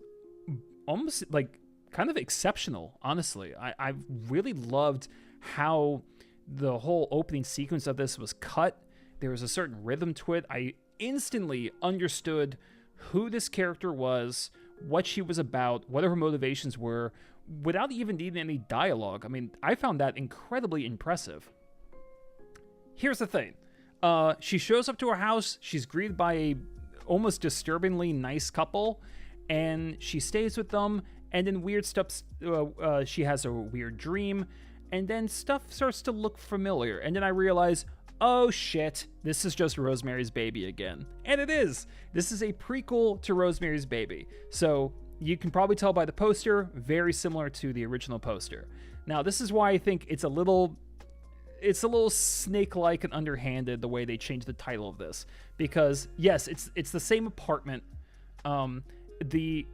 almost like kind of exceptional, honestly. I really loved how the whole opening sequence of this was cut. There was a certain rhythm to it. I instantly understood who this character was, what she was about, what her motivations were, without even needing any dialogue. I mean, I found that incredibly impressive. Here's the thing. She shows up to her house. She's greeted by a almost disturbingly nice couple, and she stays with them, and then weird stuff, she has a weird dream, and then stuff starts to look familiar, and then I realize, oh shit, this is just Rosemary's Baby again. And it is! This is a prequel to Rosemary's Baby. So you can probably tell by the poster, very similar to the original poster. Now, this is why I think it's a little snake-like and underhanded the way they changed the title of this. Because yes, it's the same apartment. It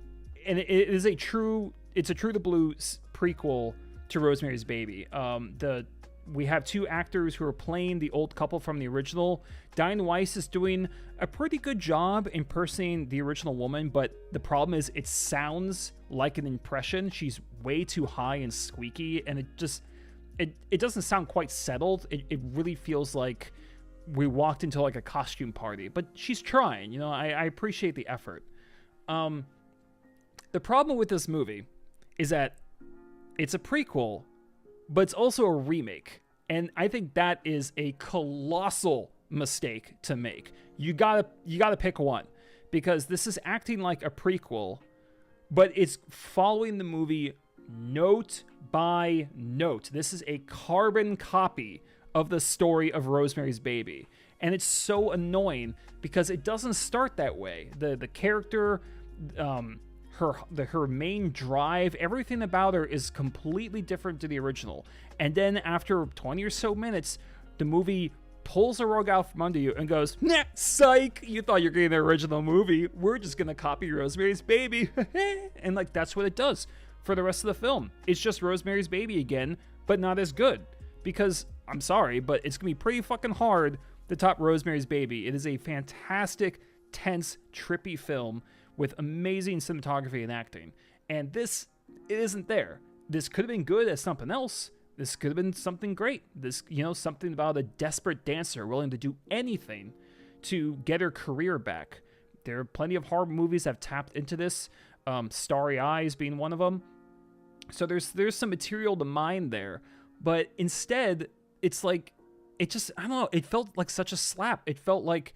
is a true the Blue prequel to Rosemary's Baby. We have two actors who are playing the old couple from the original. Diane Weiss is doing a pretty good job impersonating the original woman, but the problem is it sounds like an impression. She's way too high and squeaky, and it doesn't sound quite settled. It really feels like we walked into like a costume party, but she's trying, you know, I appreciate the effort. The problem with this movie is that it's a prequel, but it's also a remake. And I think that is a colossal mistake to make. You gotta pick one, because this is acting like a prequel, but it's following the movie note by note. This is a carbon copy of the story of Rosemary's Baby. And it's so annoying because it doesn't start that way. The character, her main drive, everything about her is completely different to the original. And then after 20 or so minutes, the movie pulls the rug out from under you and goes, nah, psych, you thought you were getting the original movie. We're just going to copy Rosemary's Baby. And like, that's what it does for the rest of the film. It's just Rosemary's Baby again, but not as good. Because, I'm sorry, but it's going to be pretty fucking hard to top Rosemary's Baby. It is a fantastic, tense, trippy film with amazing cinematography and acting. And this, it isn't there. This could have been good as something else. This could have been something great. This, you know, something about a desperate dancer willing to do anything to get her career back. There are plenty of horror movies that have tapped into this, Starry Eyes being one of them. So there's some material to mine there. But instead, it's like, it just, I don't know, it felt like such a slap. It felt like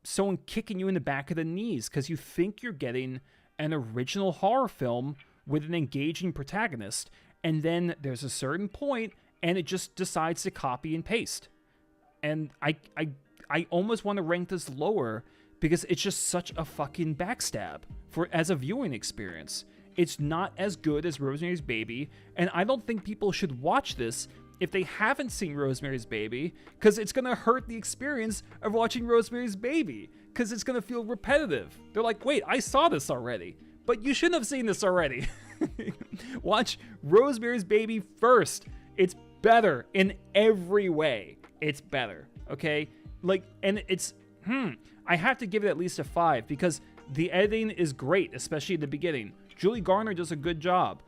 someone kicking you in the back of the knees because you think you're getting an original horror film with an engaging protagonist, and then there's a certain point and it just decides to copy and paste. And I almost want to rank this lower because it's just such a fucking backstab as a viewing experience. It's not as good as Rosemary's Baby, and I don't think people should watch this if they haven't seen Rosemary's Baby, because it's going to hurt the experience of watching Rosemary's Baby, because it's going to feel repetitive. They're like, wait, I saw this already, but you shouldn't have seen this already. Watch Rosemary's Baby first. It's better in every way. It's better, okay? Like, and it's, I have to give it at least a 5, because the editing is great, especially at the beginning. Julie Garner does a good job.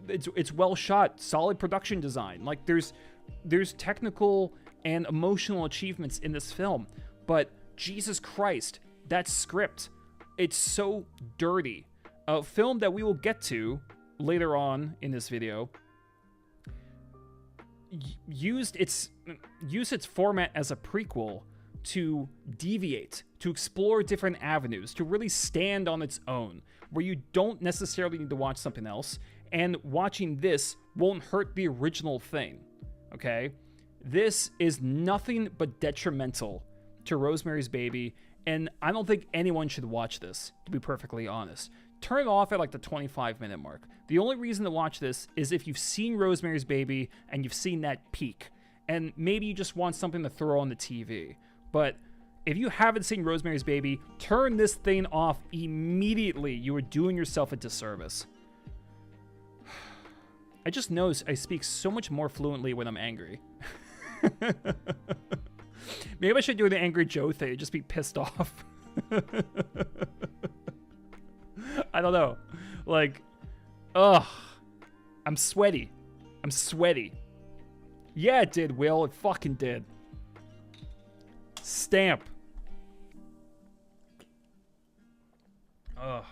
It's well shot, solid production design. Like, there's technical and emotional achievements in this film, but Jesus Christ, that script, it's so dirty. A film that we will get to later on in this video used its format as a prequel to deviate, to explore different avenues, to really stand on its own, where you don't necessarily need to watch something else, and watching this won't hurt the original thing, okay? This is nothing but detrimental to Rosemary's Baby, and I don't think anyone should watch this, to be perfectly honest. Turn it off at like the 25-minute mark. The only reason to watch this is if you've seen Rosemary's Baby and you've seen that peak, and maybe you just want something to throw on the TV. But if you haven't seen Rosemary's Baby, turn this thing off immediately. You are doing yourself a disservice. I just noticed I speak so much more fluently when I'm angry. Maybe I should do the Angry Joe thing, just be pissed off. I don't know. Like, ugh. I'm sweaty. I'm sweaty. Yeah, it did, Will. It fucking did. Stamp. Ugh.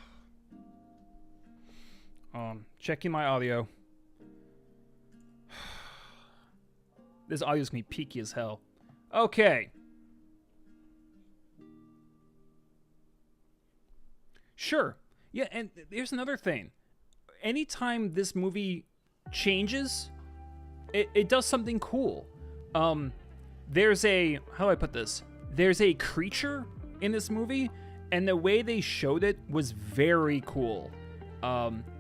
Checking my audio. This audio's gonna be peaky as hell. Okay. Sure. Yeah, and here's another thing. Anytime this movie changes, it does something cool. There's a, how do I put this? There's a creature in this movie, and the way they showed it was very cool.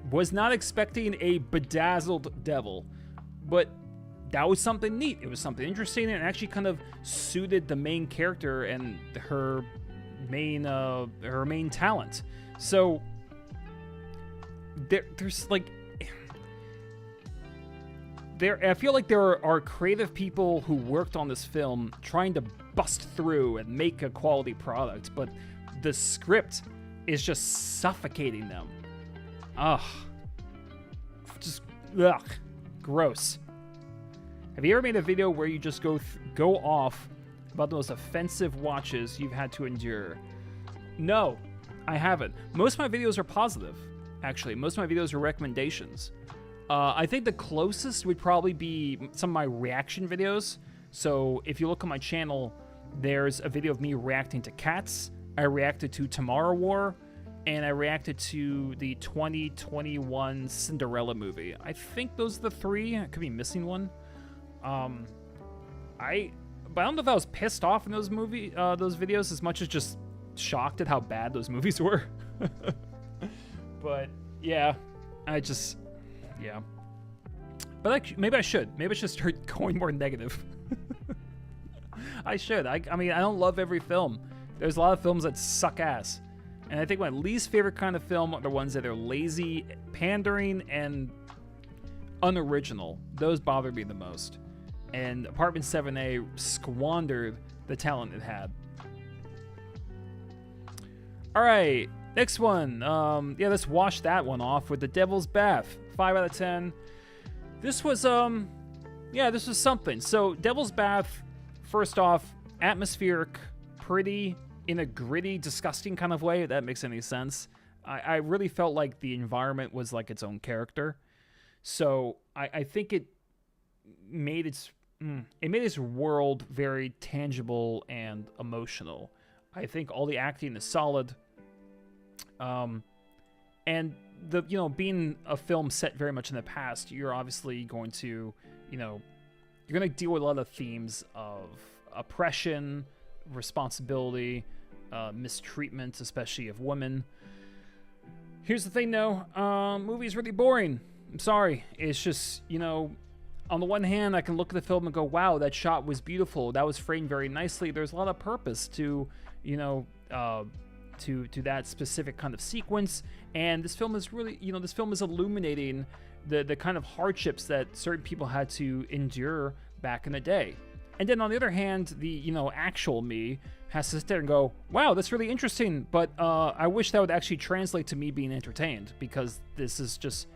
Was not expecting a bedazzled devil, but that was something neat. It was something interesting, and actually kind of suited the main character and her main talent. So there's like, I feel like there are creative people who worked on this film trying to bust through and make a quality product, but the script is just suffocating them. Ugh. Just, ugh. Gross. Have you ever made a video where you just go off about the most offensive watches you've had to endure? No, I haven't. Most of my videos are positive, actually. Most of my videos are recommendations. I think the closest would probably be some of my reaction videos. So if you look on my channel, there's a video of me reacting to Cats. I reacted to Tomorrow War, and I reacted to the 2021 Cinderella movie. I think those are the three. I could be missing one. But I don't know if I was pissed off in those videos as much as just shocked at how bad those movies were. But yeah, yeah. But maybe I should start going more negative. I should. I mean, I don't love every film. There's a lot of films that suck ass. And I think my least favorite kind of film are the ones that are lazy, pandering, and unoriginal. Those bother me the most. And Apartment 7A squandered the talent it had. All right, next one. Yeah, let's wash that one off with The Devil's Bath. 5 out of 10. This was this was something. So Devil's Bath, first off, atmospheric, pretty, in a gritty, disgusting kind of way, if that makes any sense. I really felt like the environment was like its own character. So I think it made its it made this world very tangible and emotional. I think all the acting is solid. And being a film set very much in the past, you're obviously going to, you're going to deal with a lot of themes of oppression, responsibility, mistreatment, especially of women. Here's the thing, though. Movie's really boring. I'm sorry. It's just, on the one hand, I can look at the film and go, wow, that shot was beautiful. That was framed very nicely. There's a lot of purpose to, to that specific kind of sequence. And this film is really, this film is illuminating the kind of hardships that certain people had to endure back in the day. And then on the other hand, the, actual me has to sit there and go, wow, that's really interesting, but I wish that would actually translate to me being entertained, because this is just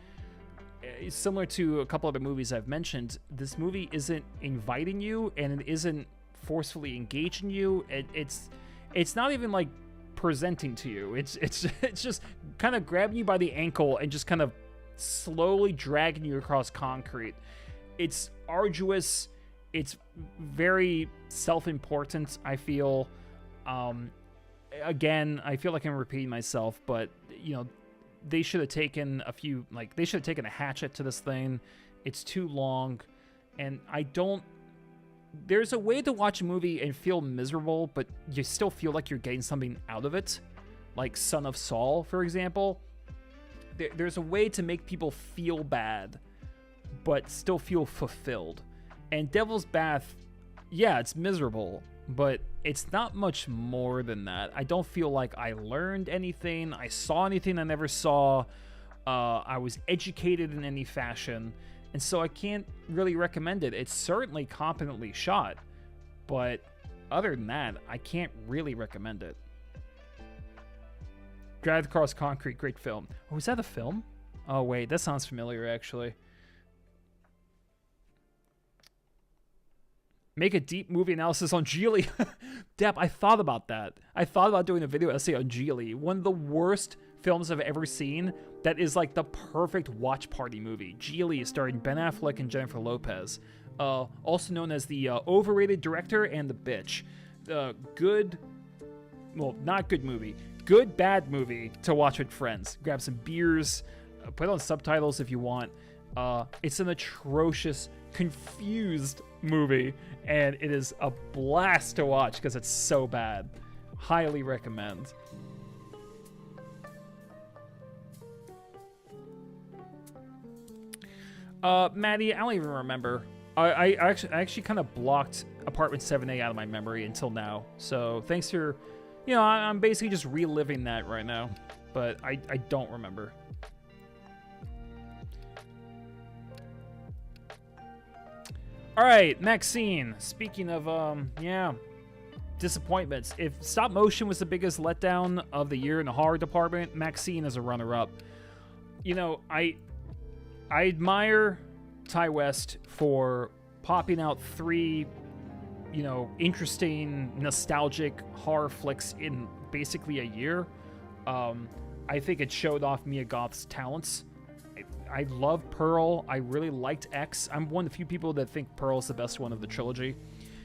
similar to a couple other movies I've mentioned. This movie isn't inviting you, and it isn't forcefully engaging you. It's not even like presenting to you. It's just kind of grabbing you by the ankle and just kind of slowly dragging you across concrete. It's arduous. It's very self-important, I feel. Again, I feel like I'm repeating myself, but, they should have taken a hatchet to this thing. It's too long, and there's a way to watch a movie and feel miserable, but you still feel like you're getting something out of it. Like Son of Saul, for example. There's a way to make people feel bad, but still feel fulfilled. And Devil's Bath, yeah, it's miserable, but it's not much more than that. I don't feel like I learned anything. I saw anything I never saw. I was educated in any fashion. And so I can't really recommend it. It's certainly competently shot, but other than that, I can't really recommend it. Drive Across Concrete, great film. Oh, is that a film? Oh, wait, that sounds familiar, actually. Make a deep movie analysis on Geely. Depp, I thought about that. I thought about doing a video essay on Geely. One of the worst films I've ever seen that is like the perfect watch party movie. Geely is starring Ben Affleck and Jennifer Lopez. Also known as the overrated director and the bitch. Not good movie. Good, bad movie to watch with friends. Grab some beers, put on subtitles if you want. It's an atrocious, confused movie, and it is a blast to watch because it's so bad. Highly recommend. Maddie, I don't even remember. I actually kind of blocked Apartment 7A out of my memory until now. So thanks for, I'm basically just reliving that right now, but I don't remember. All right, MaXXXine. Speaking of, disappointments. If Stop Motion was the biggest letdown of the year in the horror department, MaXXXine is a runner-up. I admire Ty West for popping out 3, interesting, nostalgic horror flicks in basically a year. I think it showed off Mia Goth's talents. I love Pearl. I really liked X. I'm one of the few people that think Pearl's the best one of the trilogy.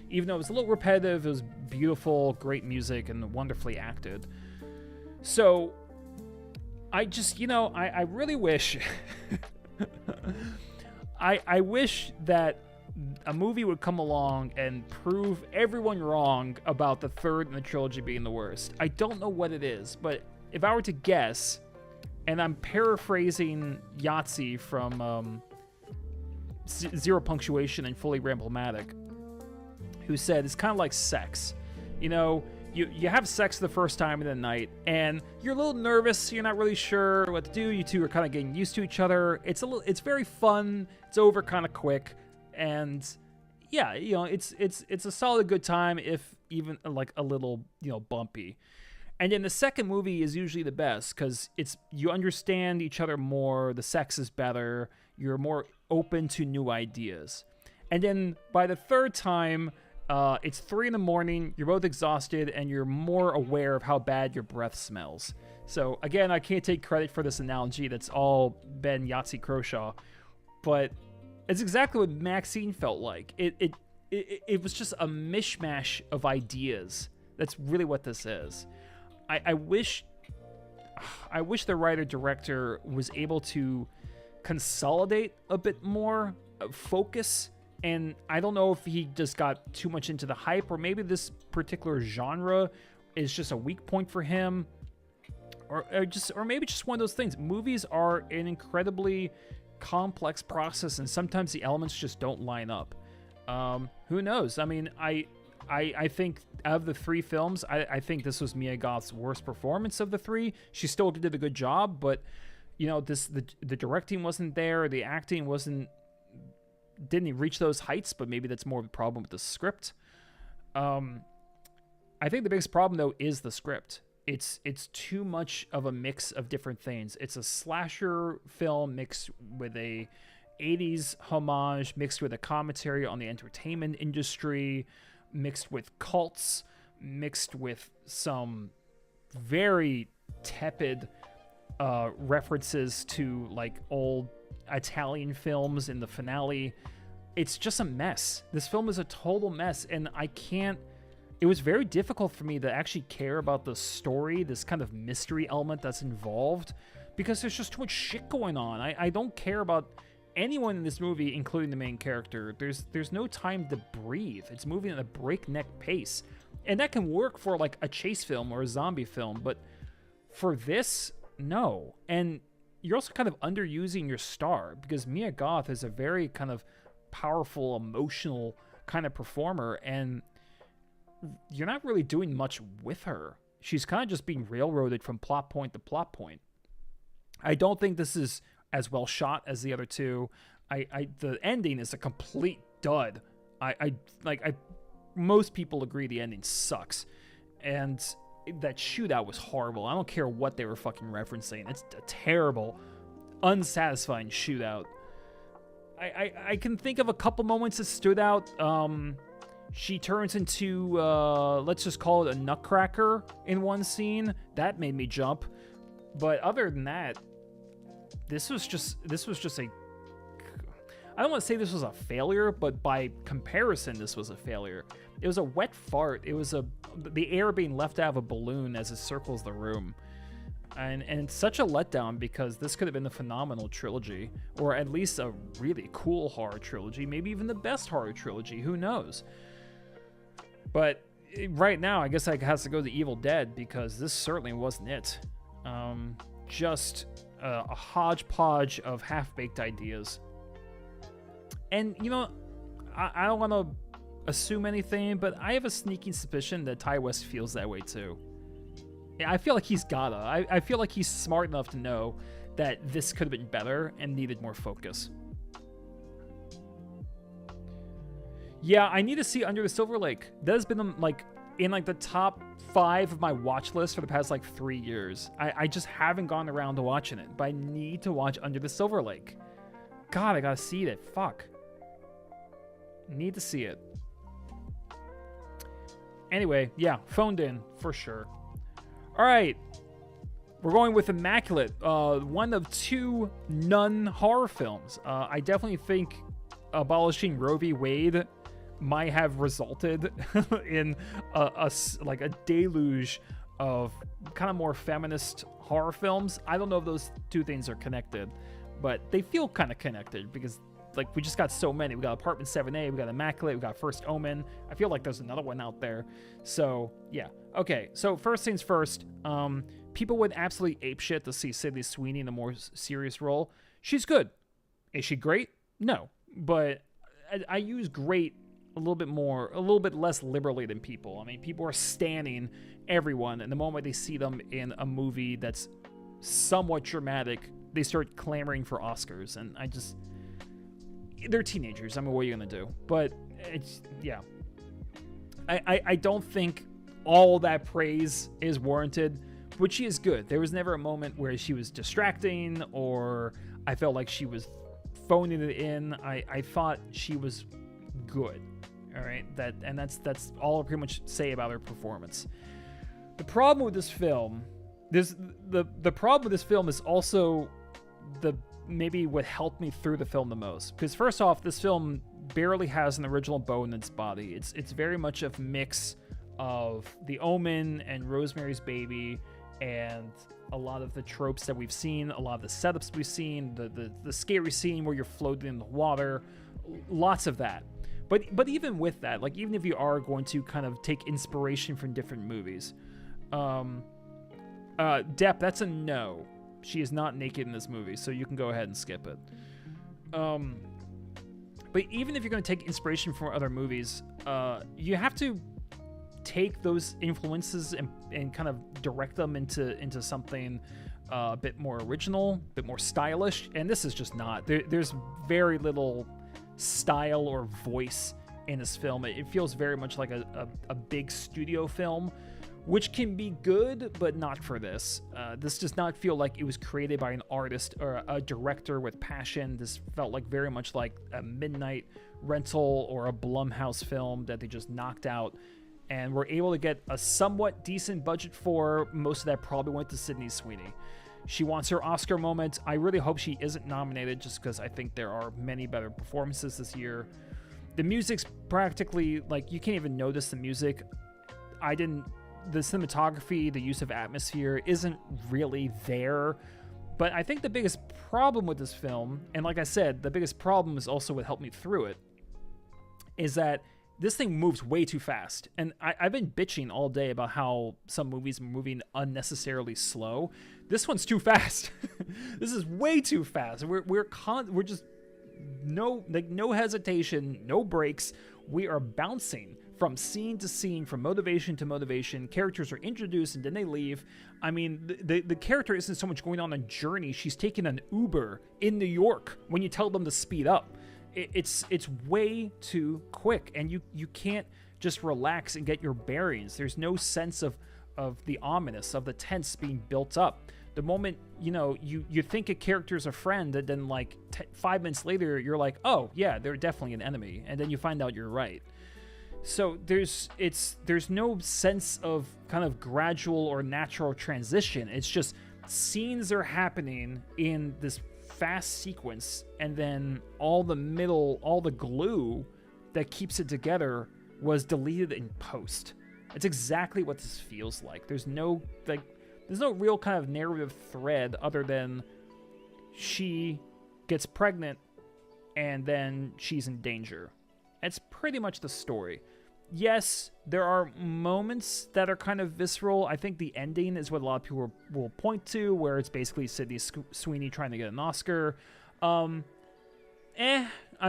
Even though it was a little repetitive, it was beautiful, great music, and wonderfully acted. So, I just, I really wish... I wish that a movie would come along and prove everyone wrong about the third in the trilogy being the worst. I don't know what it is, but if I were to guess... And I'm paraphrasing Yahtzee from Zero Punctuation and Fully Ramblematic, who said it's kind of like sex. You have sex the first time in the night, and you're a little nervous. You're not really sure what to do. You two are kind of getting used to each other. It's very fun. It's over kind of quick, and yeah, it's a solid good time, if even like a little bumpy. And then the second movie is usually the best because you understand each other more, the sex is better, you're more open to new ideas. And then by the third time, it's 3 a.m, you're both exhausted, and you're more aware of how bad your breath smells. So again, I can't take credit for this analogy, that's all Ben Yahtzee Croshaw, but it's exactly what MaXXXine felt like. it was just a mishmash of ideas. That's really what this is. I wish the writer-director was able to consolidate a bit more, focus, and I don't know if he just got too much into the hype, or maybe this particular genre is just a weak point for him, or maybe just one of those things. Movies are an incredibly complex process, and sometimes the elements just don't line up. Who knows? I mean, I think of the 3 films, I think this was Mia Goth's worst performance of the 3. She still did a good job, but the directing wasn't there, the acting didn't reach those heights, but maybe that's more of a problem with the script. I think the biggest problem though is the script. It's too much of a mix of different things. It's a slasher film mixed with a 80s homage, mixed with a commentary on the entertainment industry, mixed with cults, mixed with some very tepid references to like old Italian films in the finale. It's just a mess. This film is a total mess, and it was very difficult for me to actually care about the story, this kind of mystery element that's involved, because there's just too much shit going on. I don't care about anyone in this movie, including the main character. There's no time to breathe. It's moving at a breakneck pace, and that can work for like a chase film or a zombie film, but for this, no. And you're also kind of underusing your star, because Mia Goth is a very kind of powerful, emotional kind of performer, and you're not really doing much with her. She's kind of just being railroaded from plot point to plot point. I don't think this is as well shot as the other 2. The ending is a complete dud. Most people agree the ending sucks, and that shootout was horrible. I don't care what they were fucking referencing. It's a terrible, unsatisfying shootout. I can think of a couple moments that stood out. She turns into, let's just call it a nutcracker in one scene. That made me jump. But other than that, this was just a, I don't want to say this was a failure, but by comparison, this was a failure. It was a wet fart. It was the air being left out of a balloon as it circles the room. And it's such a letdown, because this could have been a phenomenal trilogy, or at least a really cool horror trilogy, maybe even the best horror trilogy, who knows. But right now, I guess I has to go to Evil Dead, because this certainly wasn't it. Just a hodgepodge of half-baked ideas. And, I don't want to assume anything, but I have a sneaking suspicion that Ty West feels that way too. I feel like he's gotta. I feel like he's smart enough to know that this could have been better and needed more focus. Yeah, I need to see Under the Silver Lake. That has been in the top 5 of my watch list for the past 3 years. I just haven't gone around to watching it, but I need to watch Under the Silver Lake. God, I gotta see it. Fuck. Need to see it. Anyway, yeah, phoned in for sure. All right, we're going with Immaculate, one of 2 nun horror films. I definitely think abolishing Roe v. Wade might have resulted in a deluge of kind of more feminist horror films. I don't know if those 2 things are connected, but they feel kind of connected, because we just got so many. We got Apartment 7A, we got Immaculate, we got First Omen. I feel like there's another one out there. So, yeah. Okay, so first things first, people would absolutely ape shit to see Sydney Sweeney in a more serious role. She's good. Is she great? No. But I use great a little bit less liberally than people. I mean, people are standing everyone, and the moment they see them in a movie that's somewhat dramatic, they start clamoring for Oscars, and they're teenagers. I mean, what are you gonna do? But it's, yeah. I don't think all that praise is warranted, but she is good. There was never a moment where she was distracting, or I felt like she was phoning it in. I thought she was good. All right, that's all I pretty much say about her performance. The problem with this film, the problem with this film is also maybe what helped me through the film the most. Because first off, this film barely has an original bone in its body. It's very much a mix of The Omen and Rosemary's Baby and a lot of the tropes that we've seen, a lot of the setups we've seen, the scary scene where you're floating in the water, lots of that. But even with that, like even if you are going to kind of take inspiration from different movies, Depp, that's a no. She is not naked in this movie, so you can go ahead and skip it. But even if you're going to take inspiration from other movies, you have to take those influences and kind of direct them into something a bit more original, a bit more stylish. And this is just not. There's very little style or voice in this film. It feels very much like a big studio film, which can be good, but not for this. This does not feel like it was created by an artist or a director with passion. This felt like very much like a Midnight Rental or a Blumhouse film that they just knocked out and were able to get a somewhat decent budget for. Most of that probably went to Sydney Sweeney. She wants her Oscar moment. I really hope she isn't nominated just because I think there are many better performances this year. The music's practically, like, you can't even notice the music. The cinematography, the use of atmosphere isn't really there. But I think the biggest problem with this film, and like I said, the biggest problem is also what helped me through it, is that this thing moves way too fast. And I've been bitching all day about how some movies are moving unnecessarily slow. This one's too fast. This is way too fast. We're just no hesitation, no breaks. We are bouncing from scene to scene, from motivation to motivation. Characters are introduced and then they leave. I mean, the character isn't so much going on a journey. She's taking an Uber in New York when you tell them to speed up. It's way too quick, and you can't just relax and get your bearings. There's no sense of the ominous, of the tense being built up. The moment, you think a character's a friend, and then like 5 minutes later, you're like, oh yeah, they're definitely an enemy. And then you find out you're right. So there's no sense of kind of gradual or natural transition. It's just scenes are happening in this fast sequence, and then all the glue that keeps it together was deleted in post. It's exactly what this feels like. There's no real kind of narrative thread other than she gets pregnant and then she's in danger. It's pretty much the story. Yes, there are moments that are kind of visceral. I think the ending is what a lot of people will point to, where it's basically Sydney Sweeney trying to get an Oscar. I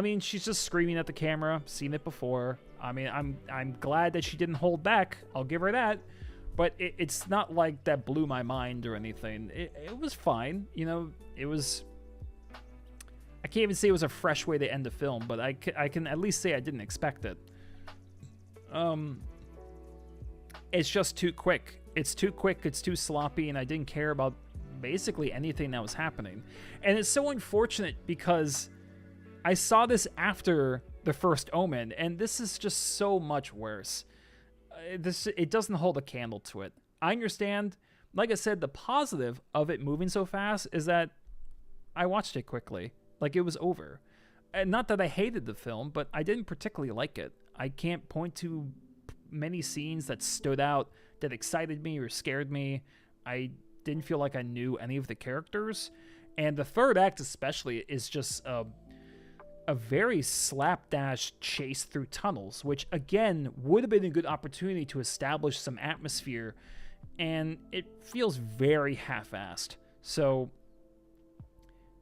mean, she's just screaming at the camera. Seen it before. I mean, I'm glad that she didn't hold back. I'll give her that. But it's not like that blew my mind or anything. It was fine. It was... I can't even say it was a fresh way to end the film, but I can at least say I didn't expect it. It's just too quick. It's too quick, it's too sloppy, and I didn't care about basically anything that was happening. And it's so unfortunate because I saw this after the First Omen, and this is just so much worse. It doesn't hold a candle to it. I understand, like I said, the positive of it moving so fast is that I watched it quickly. Like, it was over. And not that I hated the film, but I didn't particularly like it. I can't point to many scenes that stood out, that excited me or scared me. I didn't feel like I knew any of the characters. And the third act especially is just a very slapdash chase through tunnels, which again would have been a good opportunity to establish some atmosphere, and it feels very half-assed. So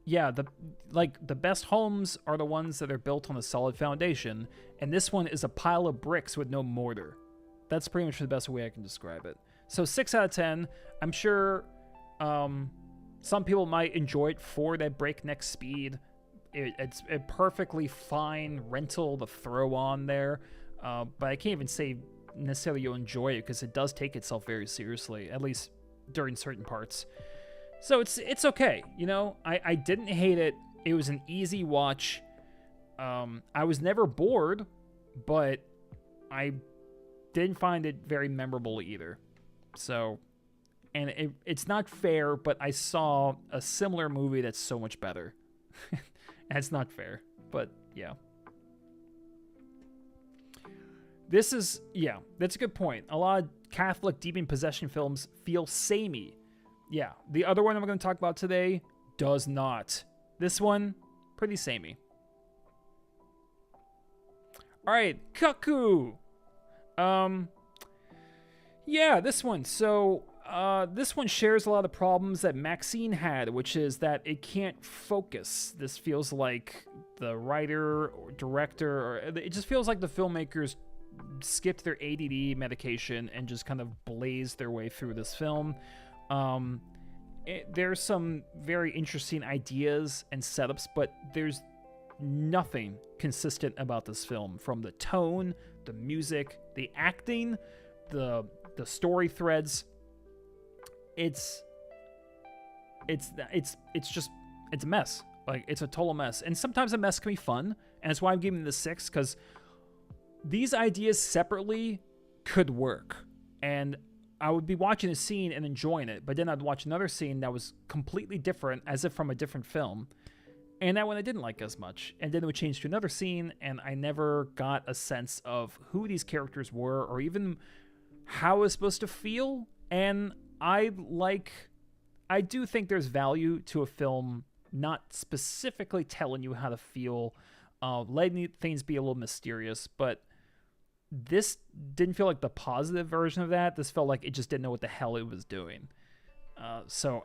yeah, the best homes are the ones that are built on a solid foundation, and this one is a pile of bricks with no mortar. That's pretty much the best way I can describe it. So 6 out of 10. I'm sure some people might enjoy it for that breakneck speed. It's a perfectly fine rental to throw on there, but I can't even say necessarily you'll enjoy it because it does take itself very seriously, at least during certain parts. So it's okay, I didn't hate it. It was an easy watch. I was never bored, but I didn't find it very memorable either. So, and it's not fair, but I saw a similar movie that's so much better. That's not fair, but yeah. This is, yeah, that's a good point. A lot of Catholic demon possession films feel samey. Yeah, the other one I'm going to talk about today does not. This one, pretty samey. All right, Kaku. Yeah, this one. So, this one shares a lot of problems that MaXXXine had, which is that it can't focus. This feels like the writer or director, or it just feels like the filmmakers skipped their ADD medication and just kind of blazed their way through this film. There's some very interesting ideas and setups, but there's nothing consistent about this film, from the tone, the music, the acting, the story threads. It's just a mess. Like, it's a total mess. And sometimes a mess can be fun, and that's why I'm giving it a 6, because these ideas separately could work, and I would be watching a scene and enjoying it, but then I'd watch another scene that was completely different, as if from a different film, and that one I didn't like as much, and then it would change to another scene, and I never got a sense of who these characters were, or even how it was supposed to feel. And I do think there's value to a film not specifically telling you how to feel, letting things be a little mysterious, but this didn't feel like the positive version of that. This felt like it just didn't know what the hell it was doing. So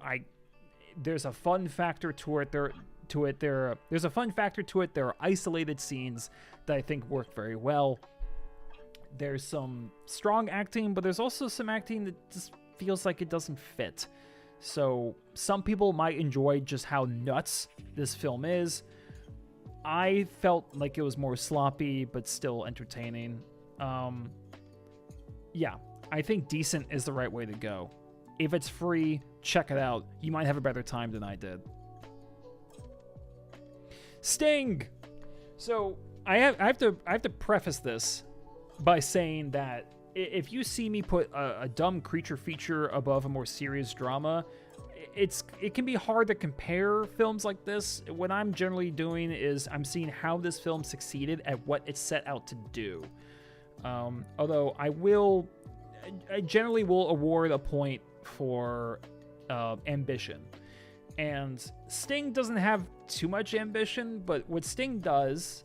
there's a fun factor to it. There's a fun factor to it. There are isolated scenes that I think work very well. There's some strong acting, but there's also some acting that just feels like it doesn't fit. So some people might enjoy just how nuts this film is. I felt like it was more sloppy, but still entertaining. Yeah, I think decent is the right way to go. If it's free, check it out. You might have a better time than I did. Sting. So I have to preface this by saying that if you see me put a dumb creature feature above a more serious drama, it can be hard to compare films like this. What I'm generally doing is I'm seeing how this film succeeded at what it set out to do. Although I generally will award a point for ambition. And Sting doesn't have too much ambition, but what Sting does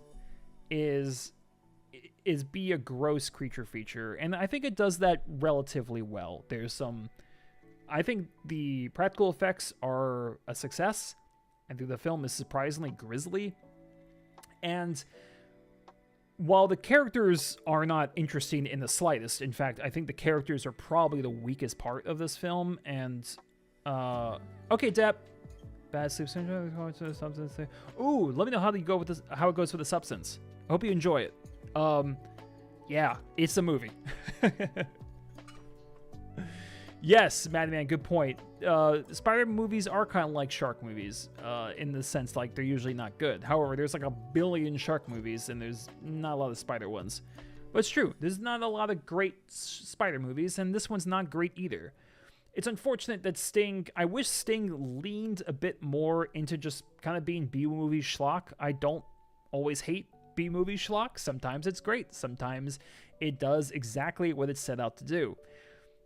is be a gross creature feature, and I think it does that relatively well. I think the practical effects are a success. I think the film is surprisingly grisly, and while the characters are not interesting in the slightest, in fact, I think the characters are probably the weakest part of this film. And okay, Depp, bad sleep syndrome. Ooh, let me know how it goes with the substance. I hope you enjoy it. Yeah, it's a movie. Yes, Madman, good point. Spider movies are kind of like shark movies, in the sense like they're usually not good. However, there's like 1 billion shark movies, and there's not a lot of spider ones. But it's true, there's not a lot of great spider movies, and this one's not great either. It's unfortunate that I wish Sting leaned a bit more into just kind of being B-movie schlock. I don't always hate B-movie schlock. Sometimes it's great. Sometimes it does exactly what it set out to do.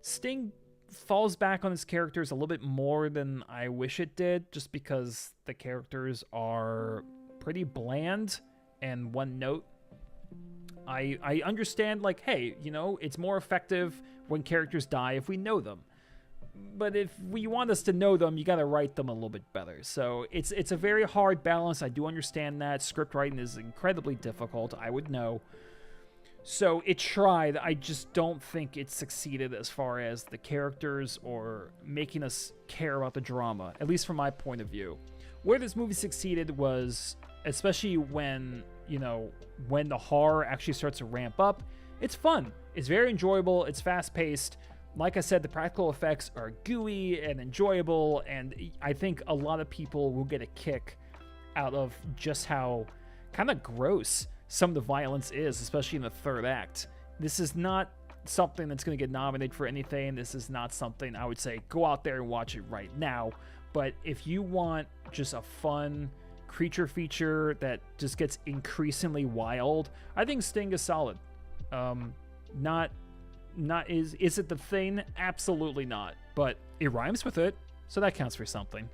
Sting falls back on his characters a little bit more than I wish it did, just because the characters are pretty bland and one note. I understand, like, hey, it's more effective when characters die if we know them. But if you want us to know them, you got to write them a little bit better. So it's a very hard balance. I do understand that. Script writing is incredibly difficult. I would know. So it tried. I just don't think it succeeded as far as the characters or making us care about the drama, at least from my point of view. Where this movie succeeded was, especially when the horror actually starts to ramp up, it's fun. It's very enjoyable. It's fast-paced. Like I said, the practical effects are gooey and enjoyable, and I think a lot of people will get a kick out of just how kind of gross some of the violence is, especially in the third act. This is not something that's going to get nominated for anything. This is not something I would say, go out there and watch it right now. But if you want just a fun creature feature that just gets increasingly wild, I think Sting is solid. Not is it the Thing? Absolutely not. But it rhymes with it, so that counts for something.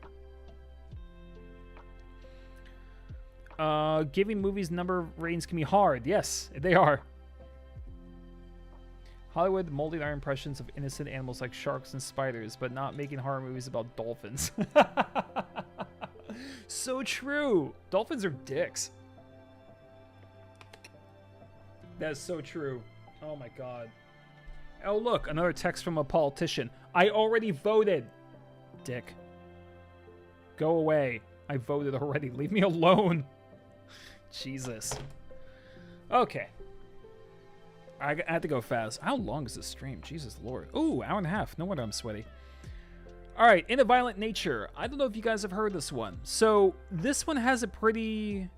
Giving movies number ratings can be hard. Yes, they are. Hollywood molding our impressions of innocent animals like sharks and spiders, but not making horror movies about dolphins. So true. Dolphins are dicks. That's so true. Oh my god. Oh look, another text from a politician. I already voted. Dick. Go away. I voted already. Leave me alone. Jesus. Okay. I had to go fast. How long is this stream? Jesus Lord. Ooh, hour and a half. No wonder I'm sweaty. All right, In a Violent Nature. I don't know if you guys have heard this one. So this one has a pretty...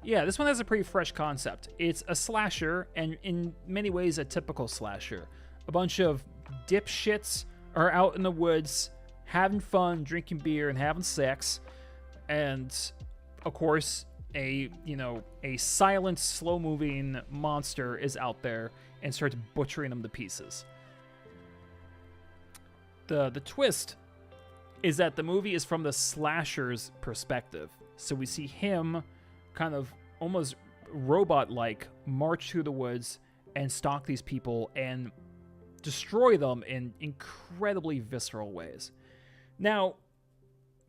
Yeah, this one has a pretty fresh concept. It's a slasher, and in many ways a typical slasher. A bunch of dipshits are out in the woods having fun, drinking beer, and having sex. And, of course, a silent, slow-moving monster is out there and starts butchering them to pieces. The twist is that the movie is from the slasher's perspective. So we see him kind of almost robot-like march through the woods and stalk these people and destroy them in incredibly visceral ways. Now,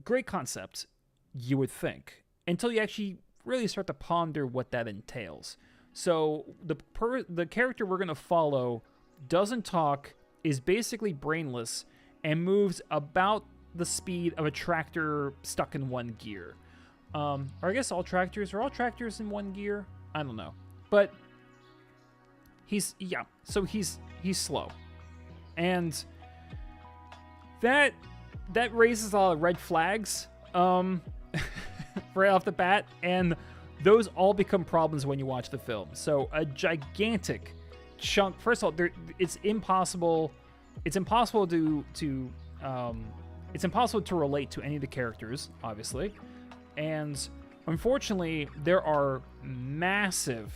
great concept, you would think, until you actually really start to ponder what that entails. So the character we're going to follow doesn't talk, is basically brainless, and moves about the speed of a tractor stuck in one gear. Or I guess are all tractors in one gear? I don't know. But he's slow. And that raises a lot of red flags right off the bat, and those all become problems when you watch the film. So a gigantic chunk. First of all, it's impossible to relate to any of the characters, obviously. And unfortunately, there are massive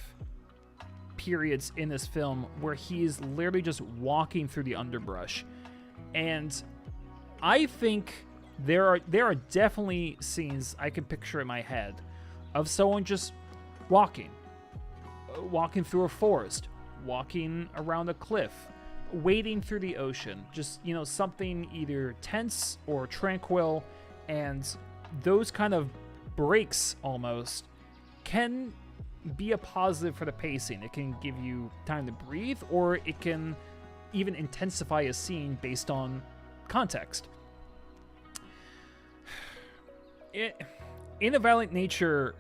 periods in this film where he is literally just walking through the underbrush. And I think there are definitely scenes I can picture in my head of someone just walking through a forest, walking around a cliff, wading through the ocean, just, something either tense or tranquil. And those kind of breaks almost can be a positive for the pacing. It can give you time to breathe, or it can even intensify a scene based on context. In a Violent Nature,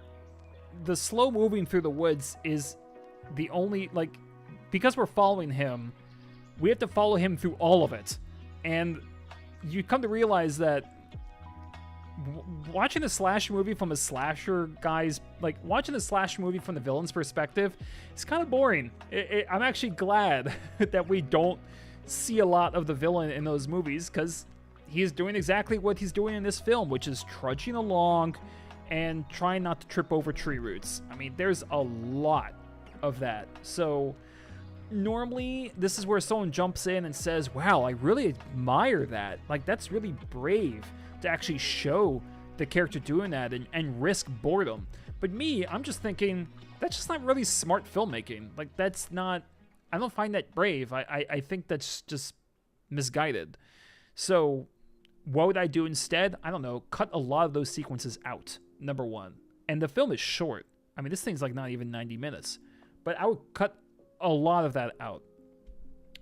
the slow moving through the woods is the only, because we're following him, we have to follow him through all of it. And you come to realize that watching a slasher movie from a slasher guy's, watching a slasher movie from the villain's perspective is kind of boring. I'm actually glad that we don't see a lot of the villain in those movies, because he's doing exactly what he's doing in this film, which is trudging along and trying not to trip over tree roots. I mean, there's a lot of that. So normally, this is where someone jumps in and says, wow, I really admire that. That's really brave to actually show the character doing that and risk boredom. But me, I'm just thinking, that's just not really smart filmmaking. That's not, I don't find that brave. I think that's just misguided. So what would I do instead? I don't know, cut a lot of those sequences out, number one. And the film is short. I mean, this thing's not even 90 minutes. But I would cut a lot of that out.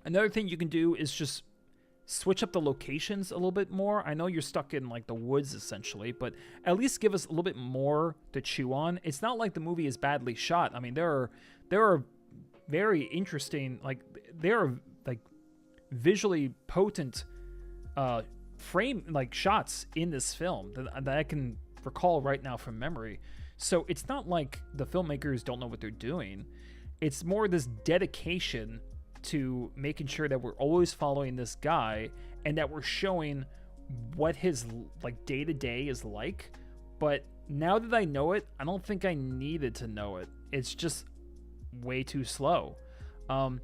Another thing you can do is just switch up the locations a little bit more. I know you're stuck in the woods essentially, but at least give us a little bit more to chew on. It's not like the movie is badly shot. I mean, there are very interesting, there are visually potent frame shots in this film that I can recall right now from memory. So it's not like the filmmakers don't know what they're doing. It's more this dedication to making sure that we're always following this guy and that we're showing what his day-to-day is like, but now that I know it, I don't think I needed to know it. It's just way too slow. I'm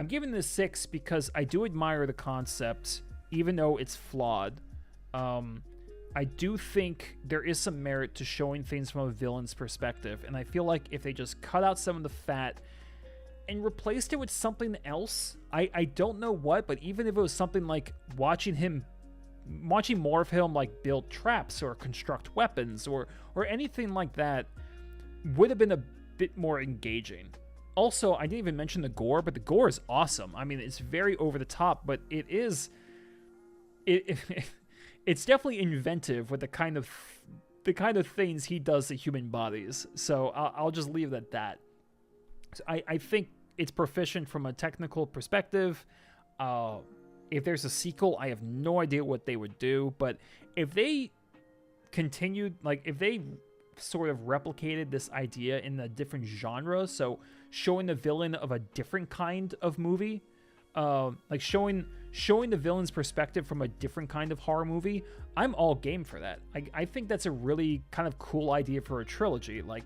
giving this 6 because I do admire the concept, even though it's flawed. I do think there is some merit to showing things from a villain's perspective, and I feel like if they just cut out some of the fat and replaced it with something else, I don't know what, but even if it was something like watching more of him like build traps or construct weapons or anything like that would have been a bit more engaging. Also, I didn't even mention the gore, but the gore is awesome. I mean, it's very over the top, but it's definitely inventive with the kind of things he does to human bodies. So I'll just leave it at that. So I think it's proficient from a technical perspective. If there's a sequel, I have no idea what they would do, but if they continued, like if they sort of replicated this idea in a different genre, so showing the villain of a different kind of movie, like showing the villain's perspective from a different kind of horror movie, I'm all game for that. I think that's a really kind of cool idea for a trilogy, like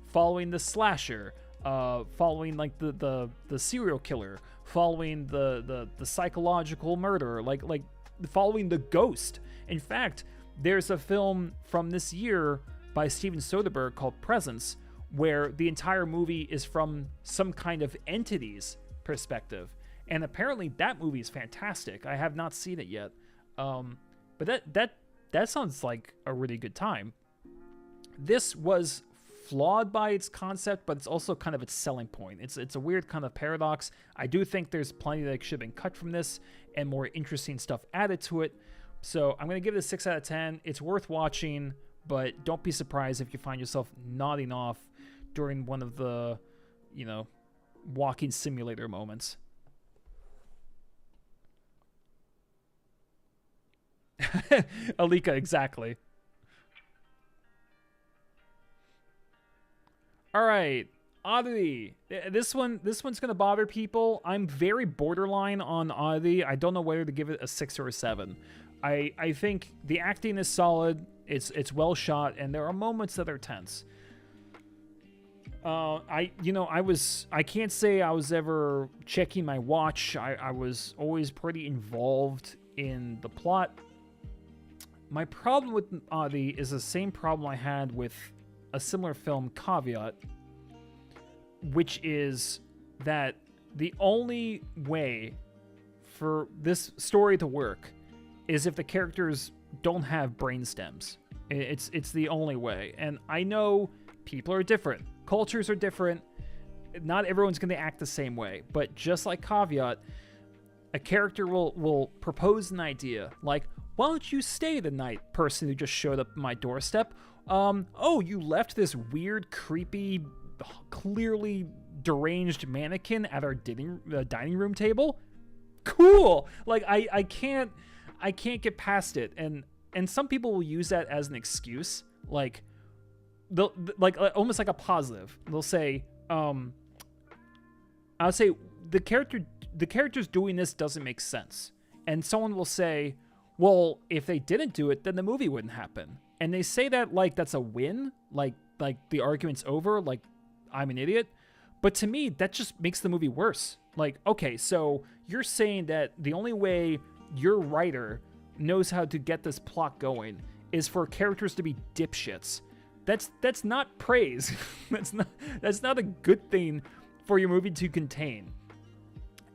following the slasher, following like the serial killer, following the psychological murderer, like following the ghost. In fact, there's a film from this year by Steven Soderbergh called Presence, where the entire movie is from some kind of entity's perspective. And apparently that movie is fantastic. I have not seen it yet. But that sounds like a really good time. This was flawed by its concept, but it's also kind of its selling point. It's a weird kind of paradox. I do think there's plenty that should have been cut from this and more interesting stuff added to it. So I'm going to give it a 6 out of 10. It's worth watching, but don't be surprised if you find yourself nodding off during one of the, walking simulator moments. Alika, exactly. All right, Oddity. This one's gonna bother people. I'm very borderline on Oddity. I don't know whether to give it a 6 or a 7. I think the acting is solid. It's well shot, and there are moments that are tense. I can't say I was ever checking my watch. I was always pretty involved in the plot. My problem with Oddity is the same problem I had with a similar film, Caveat, which is that the only way for this story to work is if the characters don't have brain stems. It's the only way. And I know people are different. Cultures are different. Not everyone's going to act the same way. But just like Caveat, a character will propose an idea like, why don't you stay the night, person who just showed up at my doorstep? Oh, you left this weird, creepy, clearly deranged mannequin at our dining room table? Cool! Like, I can't get past it. And some people will use that as an excuse. Like, they'll almost like a positive. They'll say, I'll say, the character's doing this doesn't make sense. And someone will say, well, if they didn't do it, then the movie wouldn't happen. And they say that like that's a win, like the argument's over, like I'm an idiot. But to me, that just makes the movie worse. Like, okay, so you're saying that the only way your writer knows how to get this plot going is for characters to be dipshits. That's not praise. that's not a good thing for your movie to contain.